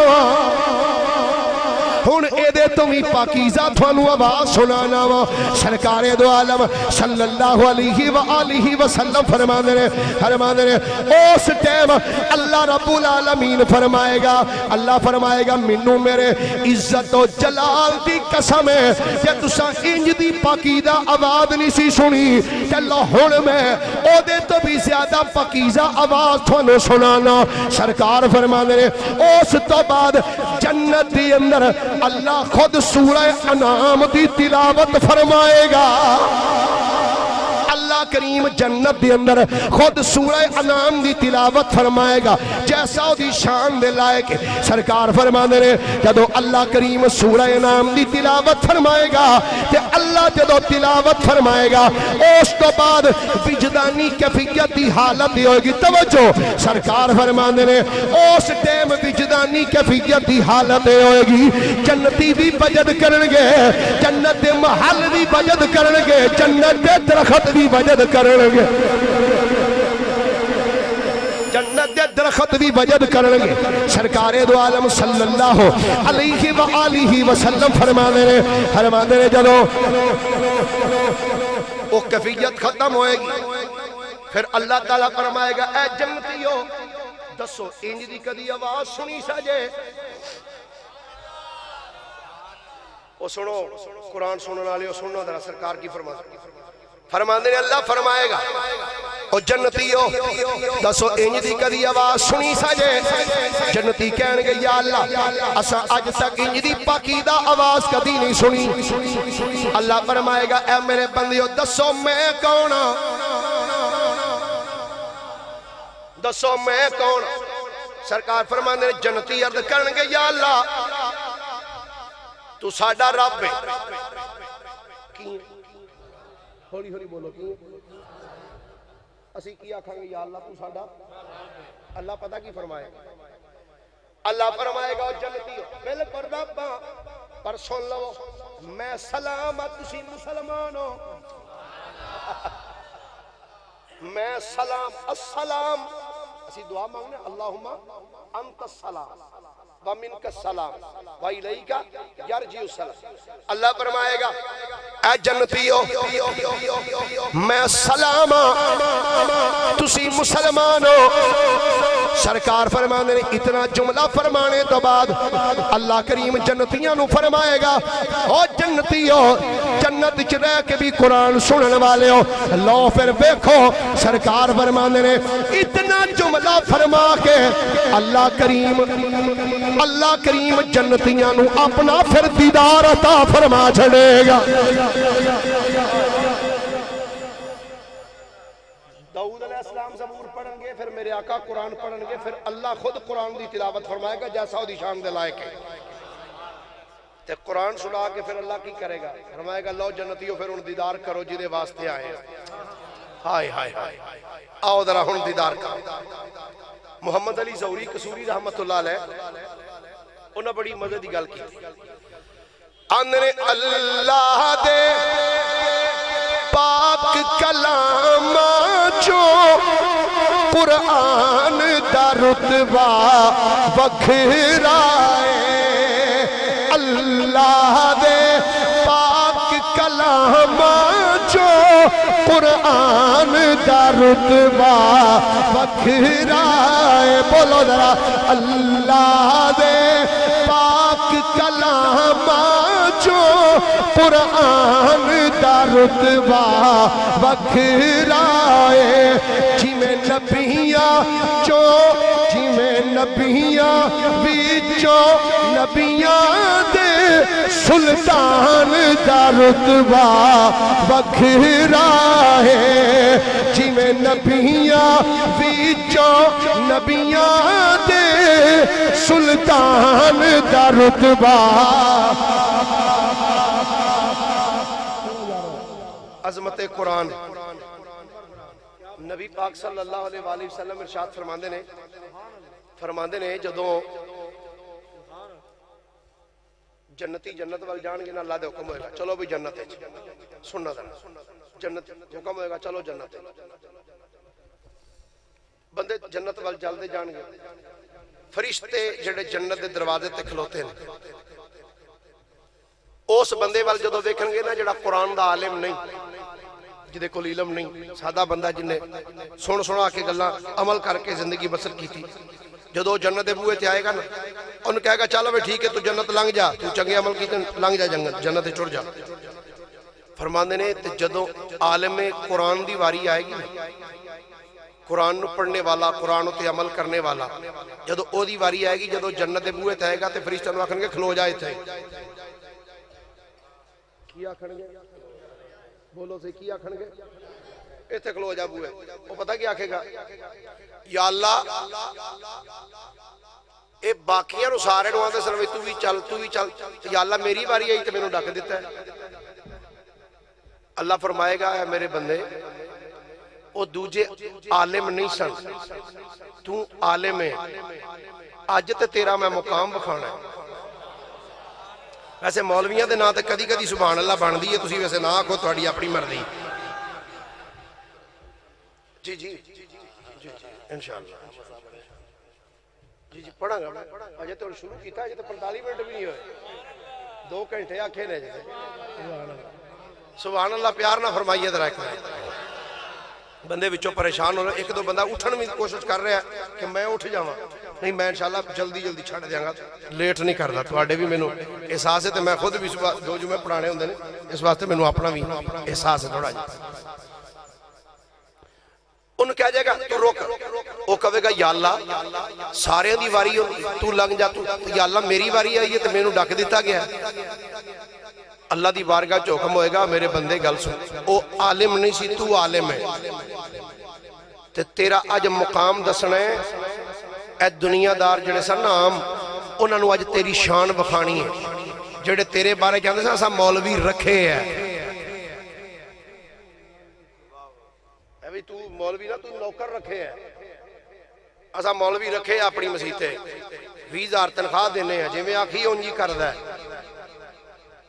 ہون اے دے تمہیں پاکیزہ تھوانو آواز سنانا وا سرکار دو عالم صلی اللہ علیہ وآلہ وسلم فرما دے اس ٹیم اللہ رب العالمین فرمائے گا اللہ فرمائے گا منو میرے عزت و جلال دی قسم ہے کہ تسا انج دی پاکیزہ آواز نہیں سی سنی کہ اللہ ہون میں او دے تو بھی زیادہ پاکیزہ آواز تھوانو سنانا سرکار فرما دے اس تو بعد جنت دی اندر اللہ خود سورہ انعام دی تلاوت فرمائے گا اللہ کریم جنت دے اندر خود سورہ انعام دی تلاوت فرمائے گا جیسا دی شان دے لائے کہ سرکار فرما دے جدو اللہ کریم سورہ انعام دی تلاوت فرمائے گا کہ اللہ جدو تلاوت فرمائے گا اس تو بعد وجدانی کیفیت دی حالت دی ہوگی توجہ سرکار فرما دے اس ٹیم وجدانی کیفیت دی حالت دی ہوگی جنتی بھی بجد کرنگے جنت دے محل بھی بجد کرنگے جنت دے درخت بھی بجد کرنگے جنت دے درخت بھی بجد کرنگے سرکار دو عالم صلی اللہ علیہ وآلہ وسلم فرما دے جدو وہ کیفیت ختم ہوئے گی پھر اللہ تعالیٰ فرمائے گا اے جنتیو دسو انج دی کدی آواز سنی ساجے وہ سنو قرآن سننے والے سننا ذرا سرکار کی فرماندے اللہ فرمائے گا او جنتیو دسو انج دی کدی آواز سنی ساجے جنتی کہنے گے یا اللہ اسا اج تک انج دی پاکیزہ آواز کدی نہیں سنی اللہ فرمائے گا اے میرے بندیو دسو میں کون دسو میں کون سرکار فرماندے جنتی عرض کرنے گے یا اللہ تو ساڈا رب ہے ہولی ہولی بولو کی اسی کیا کھائیں گے یا اللہ تو ساڈا اللہ پتہ کی فرمائے اللہ فرمائے گا جنتی بالکل رب پر سن لو میں سلامت تسی مسلمان ہو میں سلام السلام اسی دعا مانگنے اللہم انت السلام وَمِنْكَ السَّلَامِ وَإِلَيْكَ يَرْجِعُ السَّلَامِ اللہ فرمائے گا اے جنتیو میں سلام تسی مسلمان ہو سرکار فرمانے نے اتنا جملہ فرمانے تو بعد اللہ کریم جنتیاں نو فرمائے گا او جنتیو جنت چرے کے بھی قرآن سنن والے ہو لو پھر بیکھو سرکار فرمانے نے اتنا جملہ فرما کے اللہ کریم جنتیاں نو اپنا پھر دیدار عطا فرما چھڑے گا داؤد علیہ السلام زبور پڑھن گے پھر میرے آقا قرآن پڑھن گے پھر اللہ خود قرآن دی تلاوت فرمائے گا جیسا دی شان دے لائق ہے تے قرآن سنا کے پھر اللہ کی کرے گا فرمائے گا لو جنتیوں پھر ان دیدار کرو جنہیں واسطے آئے ہائے ہائے آؤ ذرا ہن دیدار کرو محمد علی زوری قصوری رحمت اللہ علیہ انہوں بڑی مدد دی گل کی اندر اللہ دے پاک کلام جو قرآن دا رتبہ وکھرائے اللہ دے پاک کلام جو قرآن دا رتبہ وکھرائے بولو ذرا اللہ دے پاک کلام جو قرآن دا رتبہ وکھرائے جویں نبیاں چوں جویں نبیاں وچوں نبیاں دے سلطان دا رتبہ وکھرا ہے جویں نبیاں وچوں نبیاں دے سلطان دا رتبہ عظمت قرآن نبی پاک صلی اللہ علیہ وآلہ وسلم ارشاد فرماندے نے جدوں جنتی جنت وال جان گے نا اللہ دے حکم ہوئے گا چلو بھی جنت ہے سننا ذرا جنت حکم ہوئے گا چلو جنت ہے بندے جنت وال جلدے جان گے فرشتے جڑے جنت دے دروازے تے کھلوتے ہیں اس بندے وال جدوں دیکھن گے نا جڑا قرآن دا عالم نہیں جدے کول علم نہیں سادہ بندہ جنہیں سنا کے گلاں عمل کر کے زندگی بسر کی تھی جدو جنت دے بوئے تے آئے گا نا انہوں کہے گا چلو بھی ٹھیک ہے تو جنت لنگ جا تو چنگے عمل کی لنگ جا جنت تے چڑ جا فرماندے نے تے جدو عالم قرآن دی واری آئے گی قرآن نو پڑھنے والا قرآن تے عمل کرنے والا جدو او دی واری آئے گی جدو جنت دے بوئے تے آئے گا تے فرشتہ نو آکھن گے کھلو جائے تھے کی آکھن گے بولو سے کی آکھن گے ایتھے کھلو جا بوئے وہ پتہ کیا آکھے گا یا اللہ اے باقیاں نو سارے نو آندے سن تو بھی چل یا اللہ میری باری آئی تے میں نو ڈک دیتا ہے اللہ فرمائے گا اے میرے بندے او دوجے عالم نہیں سن تو عالم ہے آج تے تیرا میں مقام بکھانا ہے ویسے مولویاں دے نا تے کدی کدی سبحان اللہ بن دی ہے تسی ویسے نہ آکھو تہاڈی اپنی مرضی جی انشاءاللہ جی پڑھا گا اجے تو شروع کیتا اجے تو 45 منٹ بھی نہیں ہوئے 2 گھنٹے آکھے نے جے سبحان اللہ پیار نہ فرمائیے ذرا ایک بندے وچوں پریشان ہو رہے ایک دو بندہ اٹھن بھی کوشش کر رہا ہے کہ میں اٹھ جاواں نہیں میں انشاءاللہ جلدی چھڑ دیاں گا لیٹ نہیں کردا تواڈے بھی مینوں احساس ہے تے میں خود بھی صبح 2 جمعے پڑھانے ہوندے نے اس واسطے مینوں اپنا بھی احساس ہے تھوڑا جا انہوں کہہ جائے گا تو روک وہ کہے گا یا اللہ سارے دی واری تو لنگ جا تو یا اللہ میری واری آئی ہے تو میں نو ڈک دیتا گیا اللہ دی بارگاہ جو حکم ہوئے گا میرے بندے گل سن او عالم نہیں سی تو عالم ہے تے تیرا اج مقام دسنا ہے اے دنیا دار جڑے سن نام انہاں نو اج تیری شان بخانی ہے جڑے تیرے بارے جاندے سن اسا مولوی رکھے ہے تو مولوی نہ تو نوکر رکھے ہے اسا مولوی رکھے اپنی مسیتے 20,000 تنخواہ دینے ہیں جی میں آکھی انجی کردہ ہے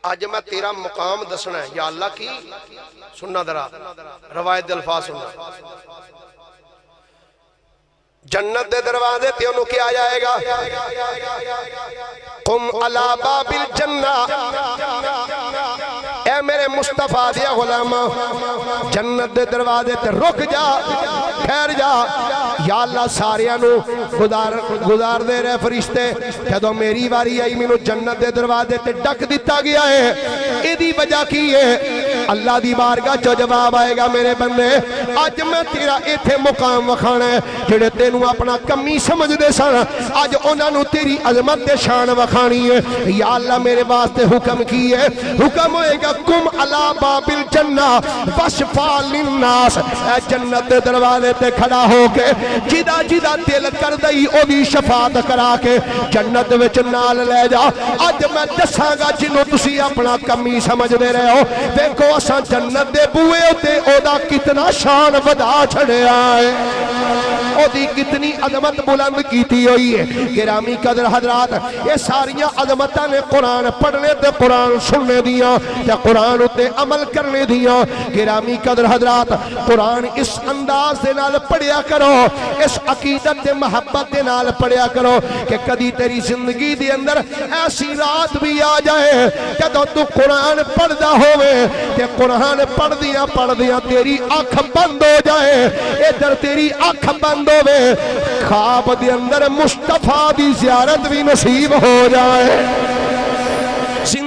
آج میں تیرا مقام دسنا ہے یا اللہ کی سننا درا روایت الفاظ سننا جنت دے دروازے تے انہوں کیا جائے گا قم علی باب الجنہ اے میرے مصطفیٰ دیا غلامہ جنت دے دروازے تے رک جا ٹھہر جا یا اللہ ساریانو گزار دے رہے فرشتے جدو میری واری آئی مینو جنت دے دروازے تے ڈک دیتا گیا ہے ایدی وجہ کی ہے اللہ دی بارگاہ جو جواب آئے گا میرے بندے آج میں تیرا ایتھے مقام وکھانا ہے جڑے تینوں اپنا کمی سمجھ دے سن آج انہوں تیری عظمت دے شان وکھانی ہے یا اللہ میرے واسطے حکم کی ہے حکم ہوئے گا کم علی باب الجنہ وشفا للناس اے جنت دے دروازے تے کھڑا ہو کے جدا دل کر دئی او دی شفاعت کرا کے جنت وچ نال لے جا اج میں دساں گا جنوں تسی اپنا کمی سمجھ دے رہے ہو دیکھو اساں جنت دے بوئے تے او دا کتنا شان ودا چھڑیا ہے او دی کتنی عظمت بلند کیتی ہوئی ہے گرامی قدر حضرات یہ ساریاں عظمتاں نے قرآن پڑھنے تے قرآن سننے دیاں تے قرآن تے عمل کرنے دیاں گرامی قدر حضرات قرآن اس انداز دے نال پڑھیا کرو اس عقیدت دے محبت دے نال پڑھیا کرو کہ کدی تیری زندگی دے اندر ایسی رات بھی آ جائے جدوں تو قرآن پڑھدا ہوئے کہ قرآن پڑھ دیاں تیری آنکھ بند ہو جائے ادھر تیری آنکھ بند ہوئے خواب دے اندر مصطفیٰ دی زیارت بھی نصیب ہو جائے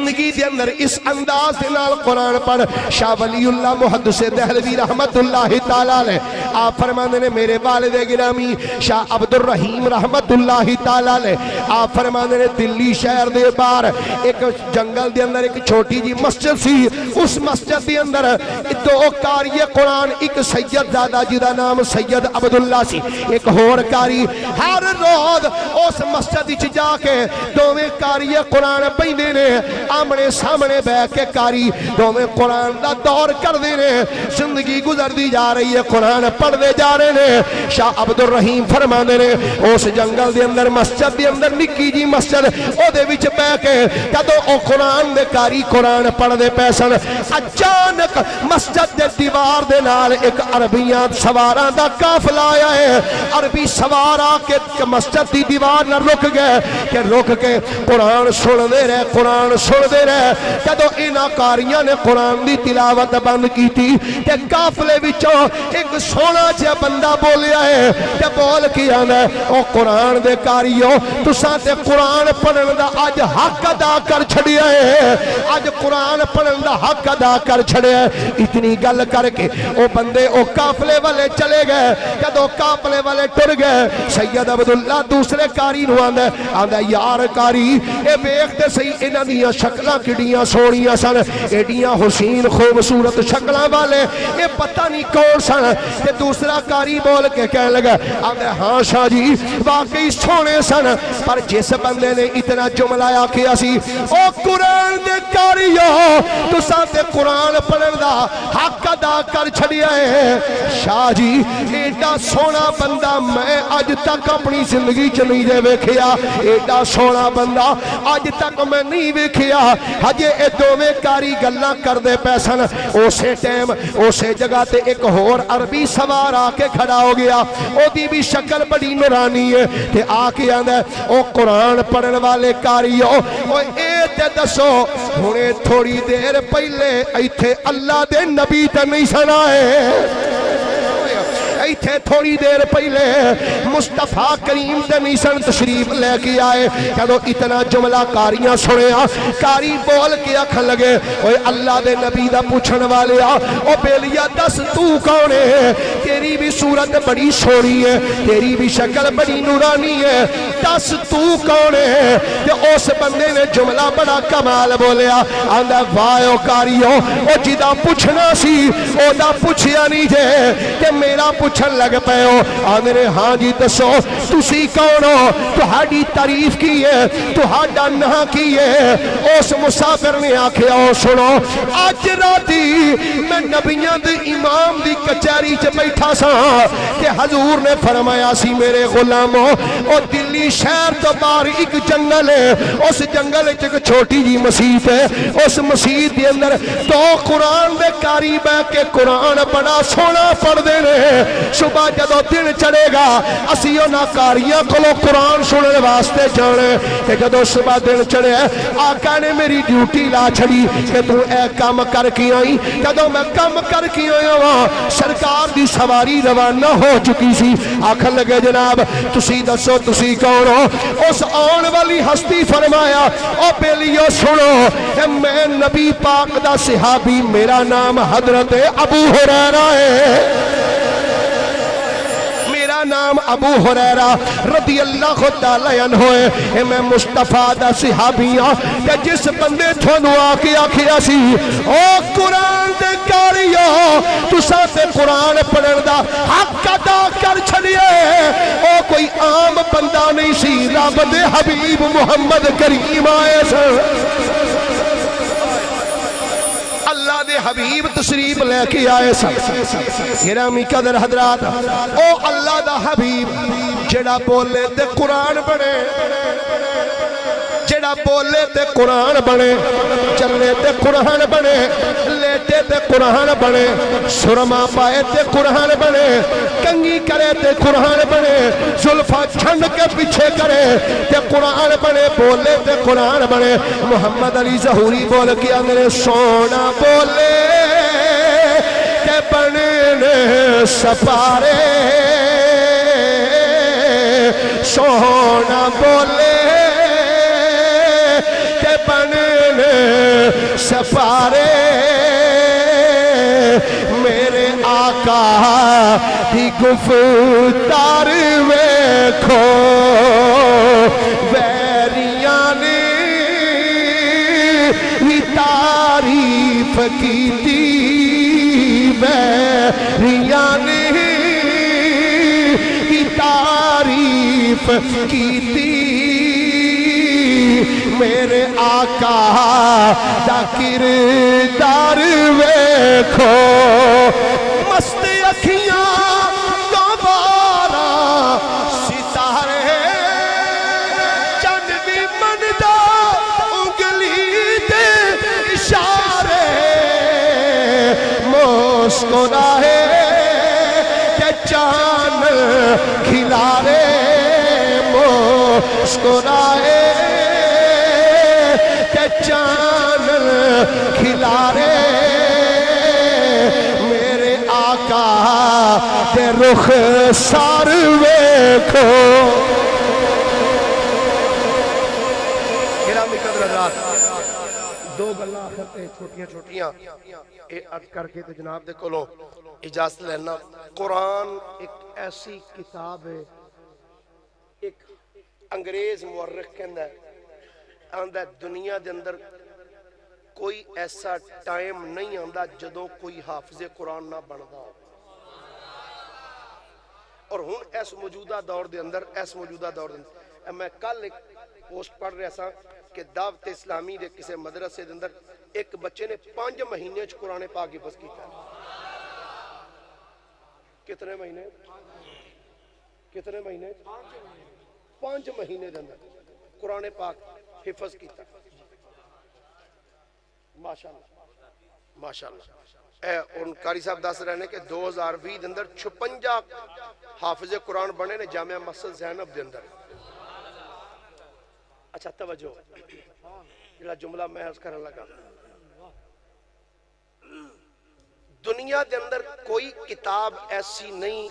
زندگی دے اندر اس انداز دے نال قرآن پڑھ. شاہ ولی اللہ محدث دہلوی رحمت اللہ تعالی علیہ آپ فرماندے نے میرے والد گرامی شاہ عبد الرحیم رحمت اللہ تعالی علیہ آپ فرماندے نے دلی شہر دے باہر ایک جنگل دے اندر ایک چھوٹی جی مسجد سی. اس مسجد دے اندر دو قاری قرآن ایک سید زادہ جدا نام سید عبداللہ سی ایک ہور قاری. ہر روز اس مسجد وچ جا کے دوویں قاری قرآن بیندے نے آمنے سامنے بیٹھ کے قاری دوویں قرآن دا دور کردے نے. زندگی گزردی جا رہی ہے قرآن پڑھدے جا رہے نے. شاہ عبد الرحیم فرماندے نے اس جنگل دے اندر مسجد دے اندر نکی جی مسجد او دے وچ بیٹھ کے جدوں او قرآن دے قاری قرآن پڑھدے پے سن اچانک مسجد دے دیوار دے نال ایک عربیاں سواراں دا قافلہ آیا ہے. عربی سوار آ کے مسجد دی دیوار نہ رک گئے کہ رک کے قرآن سن دے رہے قرآن سن دے رہے. جدوں انہاں قاریاں نے قرآن دی تلاوت بند کیتی تے قافلے وچوں ایک سونا جہا بندہ بولیا ہے تے بول کے آندا ہے او قرآن دے قاریو تساں تے قرآن پڑھن دا اج حق ادا کر چھڑیا ہے اج قرآن پڑھن دا حق ادا کر چھڑیا ہے. اتنی گل کر کے او بندے او قافلے والے چلے گئے. جدوں قافلے والے ٹر گئے سید عبداللہ دوسرے قاری نو آندا یار قاری اے ویکھ تے صحیح انہاں دیاں شکلاں کڈیاں سونیاں سن ایڈیاں حسین خوبصورت شکلاں والے اے پتہ نہیں کون سن. تے دوسرا قاری بول کے کہنے لگا آندا ہاں شاہ جی واقعی سونے سن پر جس بندے نے اتنا جملہ آکھیا سی او قرآن دے قاریو تساں تے قرآن پڑھن دا حق ادا کر چھڑیا ہے. شاہ جی ایڈا سونا بندہ میں اج تک اپنی زندگی چ نہیں دے ویکھیا ایڈا سونا بندہ اج تک میں نہیں ویکھیا. ہجے اے دوویں قاری گلاں کردے پے سن اسی ٹائم اسی جگہ تے ایک ہور عربی سوار آ کے کھڑا ہو گیا. او دی بھی شکل بڑی نورانی ہے تے آ کے آندا او قرآن پڑھن والے قاریو او اے تے دسو ہنے تھوڑی دیر پہلے ایتھے اللہ دے نبی تے نہیں سنا ہے ایتھے تھوڑی دیر پہلے مصطفیٰ کریم تے نیسن تشریف لے کے آئے. جدو اتنا جملہ قاریاں سنیا قاری بول کے آکھن لگے اوے اللہ دے نبی دا پوچھن والے او بیلیا دس تو کون ہے تیری بھی صورت بڑی سونی ہے تیری بھی شکل بڑی نورانی ہے دس تو کون ہے. تے اس بندے نے جملہ بڑا کمال بولیا آندا واہ او قاریو او جدا پوچھنا سی او دا پوچھیا نہیں جے کہ میرا پوچھن لگ پے ہو. آندے نے ہاں جی دسو تسی کون ہو تہاڈی تعریف کی ہے تہاڈا نام کی ہے. اس مسافر نے آکھیا او سنو اج راتی میں نبیاں دے امام دی کچہری چ بیٹھا سا کہ حضور نے فرمایا سی میرے غلامو او دلی شہر تو باہر ایک جنگل ہے اس جنگل وچ ایک چھوٹی جی مسجد ہے اس مسجد دے اندر دو قرآن دے قاری بیٹھ کے قرآن بڑا سونا پڑھدے نے. صبح جدو دن چڑھے گا اسی انہاں قاریاں کولوں قرآن سننے واسطے جانے کہ جدو صبح دن چڑھے آقا نے میری ڈیوٹی لا چھڑی کہ تو اے کام کر کے آئی. جدو میں کام کر کے آیا ہاں سرکار دی سواری روانہ ہو چکی سی. آکھن لگے جناب تسی دسو تسی کون ہو. اس آن والی ہستی فرمایا او بیلیو سنو میں نبی پاک دا صحابی میرا نام حضرت ابو ہریرہ ہے نام ابو ہریرہ رضی اللہ تعالی عنہ ہے. میں مصطفیٰ دا صحابی ہاں کہ جس بندے تھانوں آ کے آکھیا سی او قرآن دے قاریو تساں تے قرآن پڑھن دا حق ادا کر چھڑیے او کوئی عام بندہ نہیں سی رب دے حبیب محمد کریم آئے سن. اللہ دے حبیب تشریف لے کے آئے سن. گرامی قدر حضرات او اللہ دا حبیب جڑا بولے تے قرآن بنے جڑا بولے تے قرآن بنے چلے تے قرآن بنے لیٹے تے قرآن بنے سرما پائے تے قرآن بنے کنگی کرے تے قرآن بنے زلفہ چھنڈ کے پیچھے کرے تے قرآن بنے بولے تے قرآن بنے. محمد علی ظہوری بول کے میرے سونا بولے تے بنے سپارے سونا بولے تے بنے سپارے میرے آقا دی گفتار ویکھو بیریاں نے بھی تعریف کیتی بیریاں نے بھی تعریف کیتی میرے آقا دا کردار ویکھو مست اکھیاں گوارا ستارے چند بھی مندا انگلی دے اشارے مسکرائے کہ چاند کھلارے مسکرائے چاند کھلارے میرے آقا تے رخ سار ویکھو گرامی قدر حضرات دو گلاں آخر تے چھوٹیاں چھوٹیاں اے عرض کر کے تے جناب دے کولوں اجازت لینا قرآن ایک ایسی کتاب ہے ایک انگریز مورخ کہندا ہے آندہ دنیا دے اندر کوئی ایسا ٹائم نہیں آندہ جدوں کوئی حافظ قرآن نہ بندا اور ہن اس موجودہ دور دے اندر میں کل ایک پوسٹ پڑھ رہا سا کہ دعوت اسلامی دے کسے مدرسے دے اندر ایک بچے نے 5 مہینے قرآن پاک حفظ کیتا کتنے مہینے 5 مہینے دے اندر قرآن پاک حفظ کیتا ماشاءاللہ اے ان قاری صاحب دس رہے ہیں کہ 2020 دے اندر 56 حافظ قرآن بنے نے جامعہ مسجد زینب دے اندر اچھا توجہ جڑا جملہ میں عرض کرنے لگا دنیا دے اندر کوئی کتاب ایسی نہیں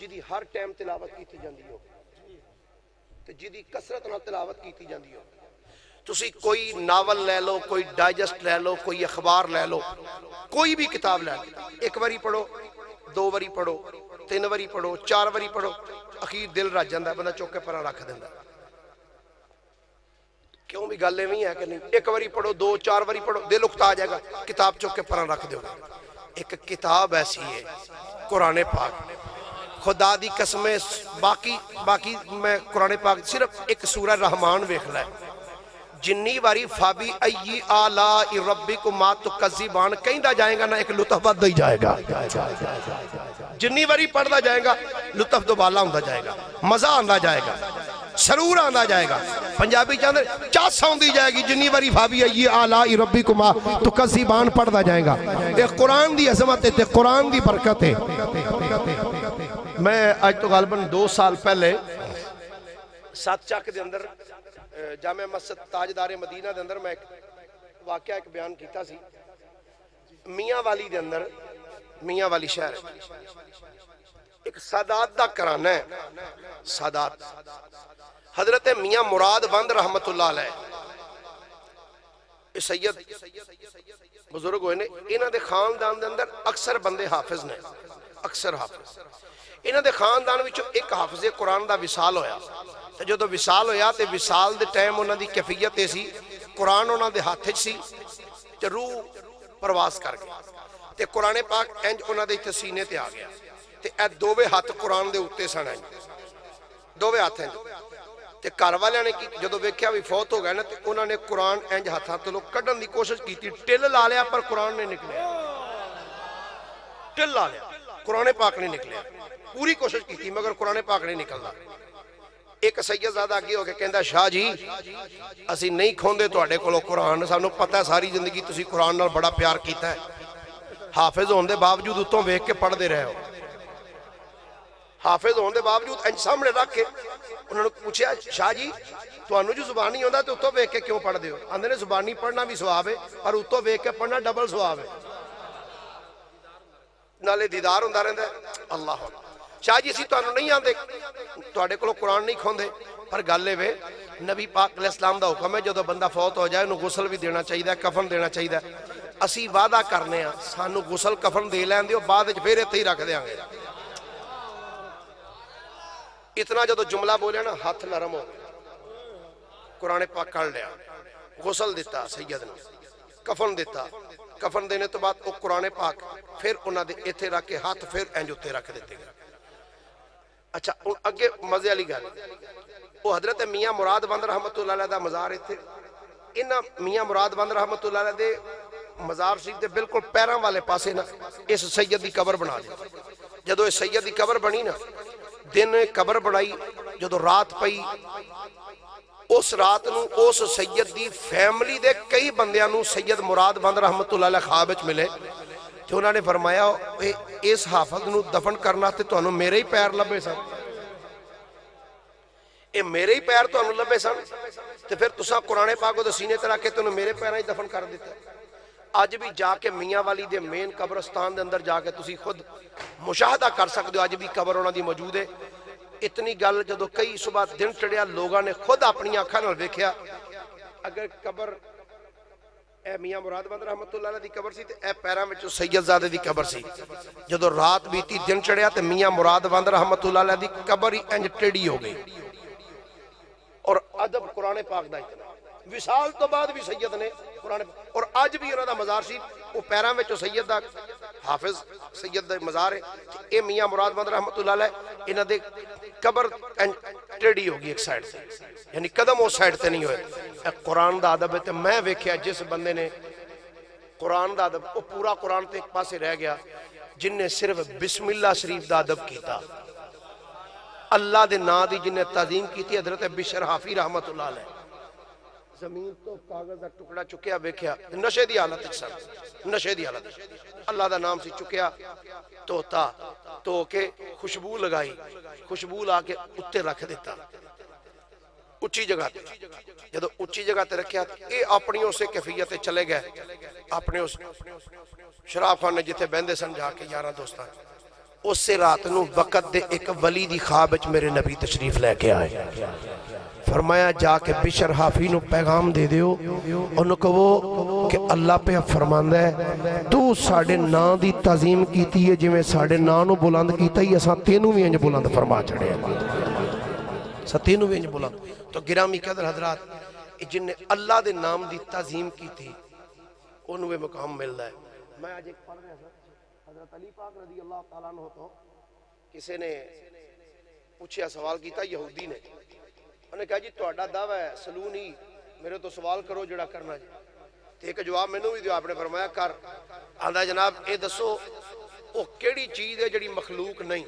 جدی ہر ٹائم تلاوت کیتی جاندی ہو تے جدی کثرت نال تلاوت کیتی جاندی ہو تسی کوئی ناول لے لو کوئی ڈائجسٹ لے لو کوئی اخبار لے لو کوئی بھی کتاب لے لو ایک واری پڑھو 2 واری پڑھو 3 واری پڑھو 4 واری پڑھو اخیر دل رج جاندا ہے بندہ چوک کے پرا رکھ دیندا کیوں بھی گل ایویں ہے کہ نہیں ایک واری پڑھو 2 4 واری پڑھو دل اکتا جائے گا کتاب چوک کے پرا رکھ دیو ایک کتاب ایسی ہے قرآن پاک خدا دی قسمیں باقی میں قرآن پاک صرف ایک سورہ رحمان ویکھ لے جنی واری فابی ای آلاء ربکما تکذبان کہندا جائے گا نہ ایک لطف بد ہی جائے گا جنی واری پڑھدا جائے گا لطف دوبالا ہوندا جائے گا مزہ آندا جائے گا سرور آندا جائے گا پنجابی چاندے چاس ہوندی جائے گی جنی واری فابی ای آلاء ربکما تکذبان پڑھدا جائے گا ایک قرآن دی عظمت تے قرآن دی برکت ہے میں آج تو غالباً 2 سال پہلے سات چک دے اندر جامع مسجد تاجدار مدینہ دے اندر میں ایک واقعہ ایک بیان کیتا سی میاں والی دے اندر میاں والی شہر ایک سادات دا کرانہ ہے سادات حضرت میاں مراد وند رحمت اللہ علیہ سید بزرگ ہوئے نے انہاں دے خاندان دے اندر اکثر بندے حافظ نے اکثر حافظ انہاں دے خاندان وچوں ایک حافظ قرآن دا وصال ہویا تے جدوں وصال ہویا تے وصال دے ٹائم انہاں دی کیفیت سی قرآن انہاں دے ہاتھ وچ سی تے روح پرواز کر گئی تے قرآن پاک انج انہاں دے سینے تے آ گیا تے اے دوویں ہاتھ قرآن دے اوتے سن دوویں ہاتھ تے گھر والے نے جدوں ویکھیا بھی فوت ہو گئے نا تے انہاں نے قرآن انج ہاتھاں توں کڈن دی کوشش کیتی ٹل لا لیا پر قرآن نہیں نکلیا ٹل لا لیا قرآن پاک نہیں نکلیا پوری کوشش کی مگر قرآن پاک نہیں نکلنا ایک سید زادہ آگے ہو کے کہندا شاہ جی اسی نہیں کھوندے تواڈے کولوں قرآن سانوں پتہ ہے ساری زندگی تسی قرآن نال بڑا پیار کیتا ہے حافظ ہون دے باوجود اتوں ویکھ کے پڑھ دے رہے ہو حافظ ہون دے باوجود انج سامنے رکھ کے انہوں نے پوچھا شاہ جی تانوں جو زبان نہیں ہوندا تے اتوں ویکھ کے کیوں پڑھ دے ہو آندے نے زبانی پڑھنا بھی ثواب ہے پر اتوں ویکھ کے پڑھنا ڈبل ثواب ہے نالے دیدار ہوندا رہندا ہے اللہ شاہ جی اسی تانوں نہیں آندے تواڈے کولوں قرآن نہیں کھوندے پر گل اے وے نبی پاک علیہ السلام دا حکم ہے جدو بندہ فوت ہو جائے انہوں غسل بھی دینا چاہیے، کفن دینا چاہیے. اسی وعدہ کرنے ہیں سانو غسل کفن دے لین دیو، بعد پھر اتنے ہی رکھ دیا گے. اتنا جدو جملہ بولیا نا ہاتھ نرم ہو قرآن پاک کر لیا، غسل دیتا سید نے، کفن دیتا، کفن دینے تو بعد وہ قرآن پاک پھر انہوں نے اتنے رکھ کے ہاتھ پھر انج اتنے رکھ دیتے گا. اچھا اگے مزے والی گل، وہ حضرت میاں مراد بند رحمت اللہ علیہ دا مزار اتنے، انہاں میاں مراد بند رحمت اللہ علیہ دے مزار شریف دے بالکل پیراں والے پاسے نا اس سید دی قبر بنا دی. جدو اس سید دی قبر بنی نا، دن قبر بنائی، جدو رات پئی، اس رات نو اس سید دی فیملی دے کئی بندیاں نو سید مراد بند رحمت اللہ علیہ خواب وچ ملے، تو انہوں نے فرمایا اس حافظ نو دفن کرنا تے تو انہوں میرے ہی پیر لبے سن، اے میرے ہی پیر تو انہوں لبے سن، تے پھر تساں قرآن پاک کو سینے تے رکھ کے تو انہوں میرے پیراں ہی دفن کر دیتا. آج بھی جا کے میاں والی دے مین قبرستان دے اندر جا کے تسی خود مشاہدہ کر سکتے ہو، آج بھی قبر انہوں دی موجود ہے. اتنی گل جدو کئی صبح دن چڑھیا لوگاں نے خود اپنی آنکھاں نال ویکھیا، اگر قبر اے میاں مراد بند رحمت اللہ علیہ دی قبر سی تے اے پیراں وچ سید زادے دی قبر سی. جدو رات بیتی دن چڑھیا تے میاں مراد بند رحمت اللہ علیہ دی قبر ہی انج ٹیڑھی ہو گئی. اور ادب قرآن پاک دا اتنا وصال تو بعد بھی سید نے قرآن، اور آج بھی انہوں دا مزار شریف وہ پیراں وچ سید دا حافظ سید دا مزار ہے. اے میاں مراد بند رحمت اللہ علیہ انہوں دے قبر ٹیڑھی ہوگی ایک سائڈ سے، یعنی قدم اس سائڈ تے نہیں ہوئے. اے قرآن دا ادب ہے تے میں ویکھیا جس بندے نے قرآن دا ادب، وہ پورا قرآن تے ایک پاسے رہ گیا جن نے صرف بسم اللہ شریف دا ادب کیتا، اللہ دے نا دی جن نے تعظیم کیتی. حضرت بشر حافی رحمت اللہ علیہ زمین تو کاغذ دا ٹکڑا چکیا ویکھیا، نشے دی حالت سن، نشے دی حالت، اللہ دا نام سی چکیا، توتا تو کے خوشبو لگائی، خوشبو لا کے اتے رکھ دیتا اچھی جگہ تے. جدو اچھی جگہ تے رکھیا اے اپنی اسے کیفیت چلے گئے اپنے اس شراب خانے جتے بہندے سن جا کے یاراں دوستاں. اس سے رات نو وقت دے ایک ولی دی خواب وچ میرے نبی تشریف لے کے آئے، فرمایا جا کے بشر حافی نو پیغام دے دیو، انہوں کہو کہ اللہ پہ فرماندہ ہے تو ساڑھے نا دی تعظیم کیتی ہے جی میں ساڑھے نا نو بلند کیتا ہی اساں تینوں بھی انج بلند فرما چڑھے ہیں، ستینوں بھی انج بلند. تو گرامی قدر حضرات جن نے اللہ دے نام دی تعظیم کی تھی انہوں مقام مل رہا ہے. میں آج ایک پڑھ رہا تھا حضرت علی پاک رضی اللہ تعالیٰ عنہ تو کسی نے پوچھیا سوال کیتا یہودی نے، انہوں نے کہا جی توڑا دعویٰ ہے سلون ہی میرے تو سوال کرو جڑا کرنا جی. تو ایک جواب میں نے بھی دیا، آپ نے فرمایا کر. آندھا جناب اے دسو وہ کیڑی چیز ہے جڑی مخلوق نہیں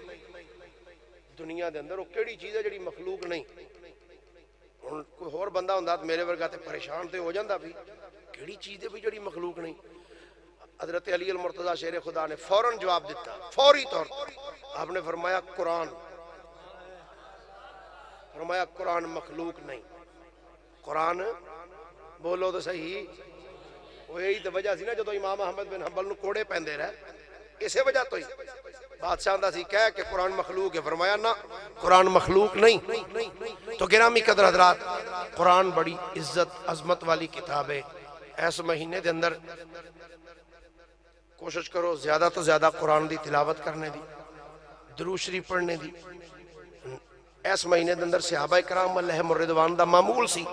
دنیا دے اندر، وہ کیڑی چیز ہے جڑی مخلوق نہیں. کوئی اور بندہ ہوندہ تو میرے ورگا تے پریشان تے ہو جاندہ بھی کیڑی چیز ہے بھی جڑی مخلوق نہیں. حضرت علی المرتضی شیر خدا نے فوراً جواب دیتا، فوری طور پر آپ نے فرمایا قرآن، فرمایا قرآن مخلوق نہیں. قرآن بولو تو صحیح، وہ یہی تو وجہ سی نا جدو امام احمد بن حنبل نو کوڑے پہندے رہے، اسے وجہ تو ہی بادشاہ اندہ سی کہہ کہ قرآن مخلوق ہے، فرمایا نا قرآن مخلوق نہیں. تو گرامی قدر حضرات قرآن بڑی عزت عظمت والی کتاب ہے. ایس مہینے دے اندر کوشش کرو زیادہ تو زیادہ قرآن دی تلاوت کرنے دی، درود شریف پڑھنے دی. ایس مہینے دے اندر صحابہ کرام علیہم الرضوان دا معمول سی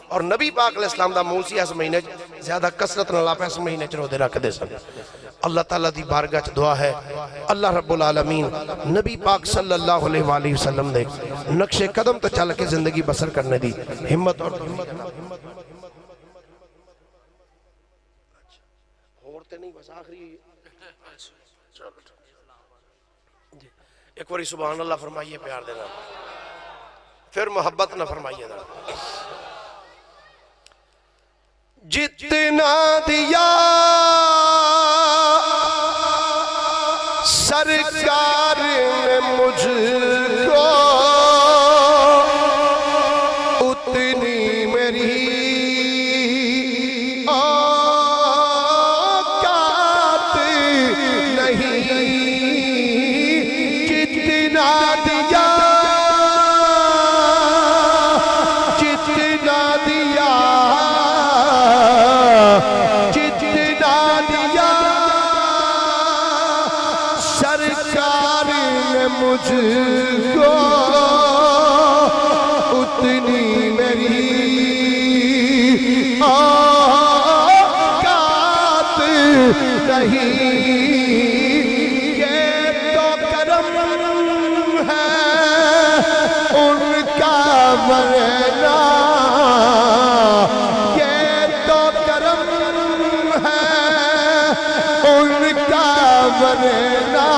اور نبی پاک علیہ السلام دا معمول سی ایس مہینے زیادہ کثرت نہ لاپ ایس مہینے چلو دے رکھ دے سن. اللہ تعالیٰ دی بارگاہ چ دعا ہے اللہ رب العالمین نبی پاک صلی اللہ علیہ وآلہ وسلم دے نقش قدم تے چل کے زندگی بسر کرنے دی ہمت اور تے نہیں بس آخری ایک باری سبحان اللہ فرمائیے پیار دینا، پھر محبت نہ فرمائیے نا. جتنا دیا سرکار نے مجھ کو اتنی میری جتنا دیا سرکار نے مجھ کو اتنی میری اوقات نہیں، یہ تو کرم ہے ان کا ورنہ، یہ تو کرم ہے ان کا ورنہ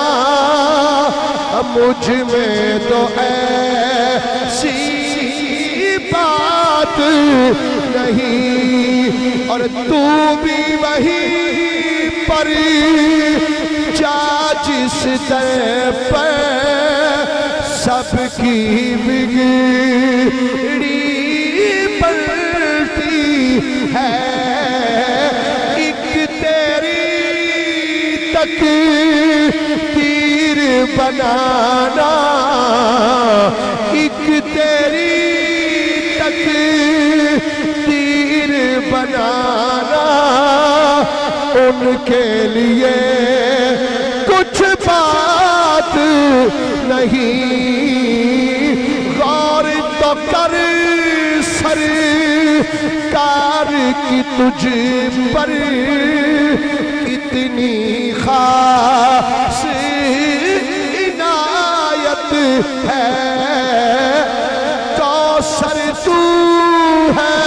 مجھ میں تو ایسی بات نہیں، اور تو بھی وہی پر جا جس در پر سب کی بگڑی پڑتی ہے، ایک تیری تقدیر بنانا، ایک تیری تقدیر بنانا ان کے لیے کچھ بات نہیں، غور تو کر سرکار کی تجھ پر کتنی خاص عنایت ہے، کوثر تو ہے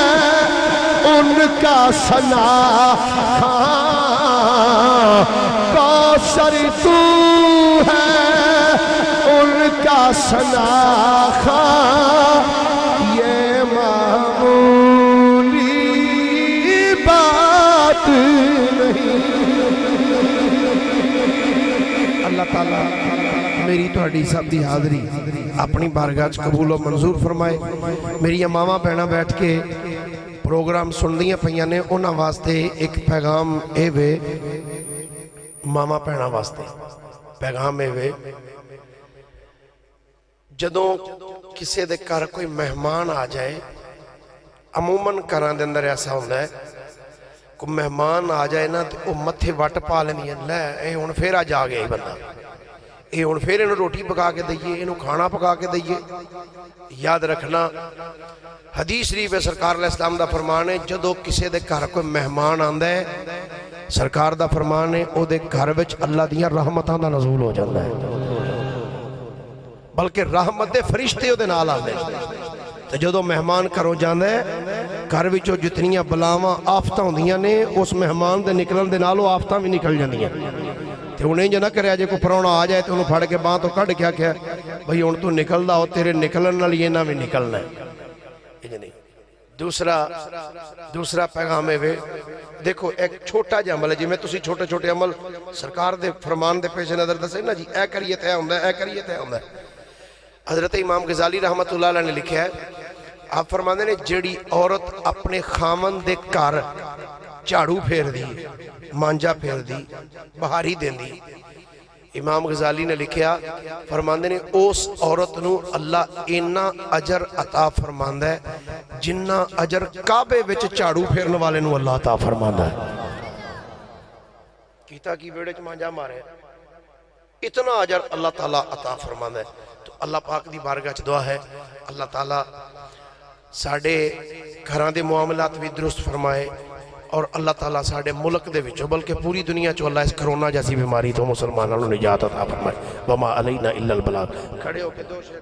ان کا ثنا خاں، کوثر تو ہے ان کا ثنا خاں، یہ معمولی بات نہیں۔ اللہ تعالیٰ میری تہاڈی سب دی حاضری اپنی بارگاہ قبول و منظور فرمائے۔ میری ماواں بہناں بیٹھ کے پروگرام سن دیاں پئیاں نے، انہاں واسطے ایک پیغام اے وے، ماما بہناں واسطے پیغام اے وے، جدوں کسے دے گھر کوئی مہمان آ جائے، عموماً گھراں دے اندر ایسا ہوندا ہے، کوئی مہمان آ جائے نا تو وہ متھے وٹ پا لینی، لے اے ہن پھر آ جا گیا بندہ، اے ہن پھر انہوں روٹی پکا کے دئیے، انہوں کھانا پکا کے دئیے۔ یاد رکھنا حدیث شریف سرکار علیہ السلام دا فرمان ہے، جدو کسے دے گھر کوئی مہمان آندا ہے، سرکار دا فرمان ہے او دے گھر وچ اللہ دیاں رحمتاں دا نزول ہو جاتا ہے، بلکہ رحمت دے فرشتے او دے نال آندے۔ تو جدو مہمان گھروں جاندا ہے، گھر وچوں جتنیاں بلاواں آفتاں ہوندیاں نے، اس مہمان دے نکلن دے نال او آفتاں بھی نکل جاندیاں۔ تے انہیں جو نہ کرے جے کوئی پرانا آ جائے تو انہوں پھڑ کے باں تو کھڑ کیا کیا بھئی ہن تو نکلدا ہو، تیرے نکلن نال یہ نہ بھی نکلنا ہے۔ دوسرا پیغام ہے وے، دیکھو ایک چھوٹا جا عمل ہے، جی میں تسی چھوٹے چھوٹے عمل سرکار دے فرمان دے پیش نظر دسے نا جی اے کریے تے ہوندا ہے، اے کریے تے ہوندا ہے۔ حضرت امام غزالی رحمت اللہ علیہ نے لکھا ہے، آپ فرماندے نے جیڑی عورت اپنے خامن دے گھر جھاڑو پھیر دی، مانجا پھیر دی، بہاری دین دی، امام غزالی نے لکھیا فرماندے نے اس عورت نو اللہ اینا اجر عطا فرماندہ ہے جنہ اجر کعبے وچ جھاڑو پھیرن والے نو اللہ عطا فرماندہ ہے۔ کیتا کی بیڑے چ مانجا مارے اتنا اجر اللہ تعالیٰ عطا فرماندہ ہے۔ تو اللہ پاک دی بارگاہ چ دعا ہے اللہ تعالیٰ ساڑھے گھران دے معاملات بھی درست فرمائے، اور اللہ تعالیٰ ساڑھے ملک دے وچوں بلکہ پوری دنیا چو اللہ اس کرونا جیسی بیماری تو مسلمانوں نے نجات عطا فرمائے۔ وما علینا الا البلاغ۔ کھڑے ہو کے دو شیر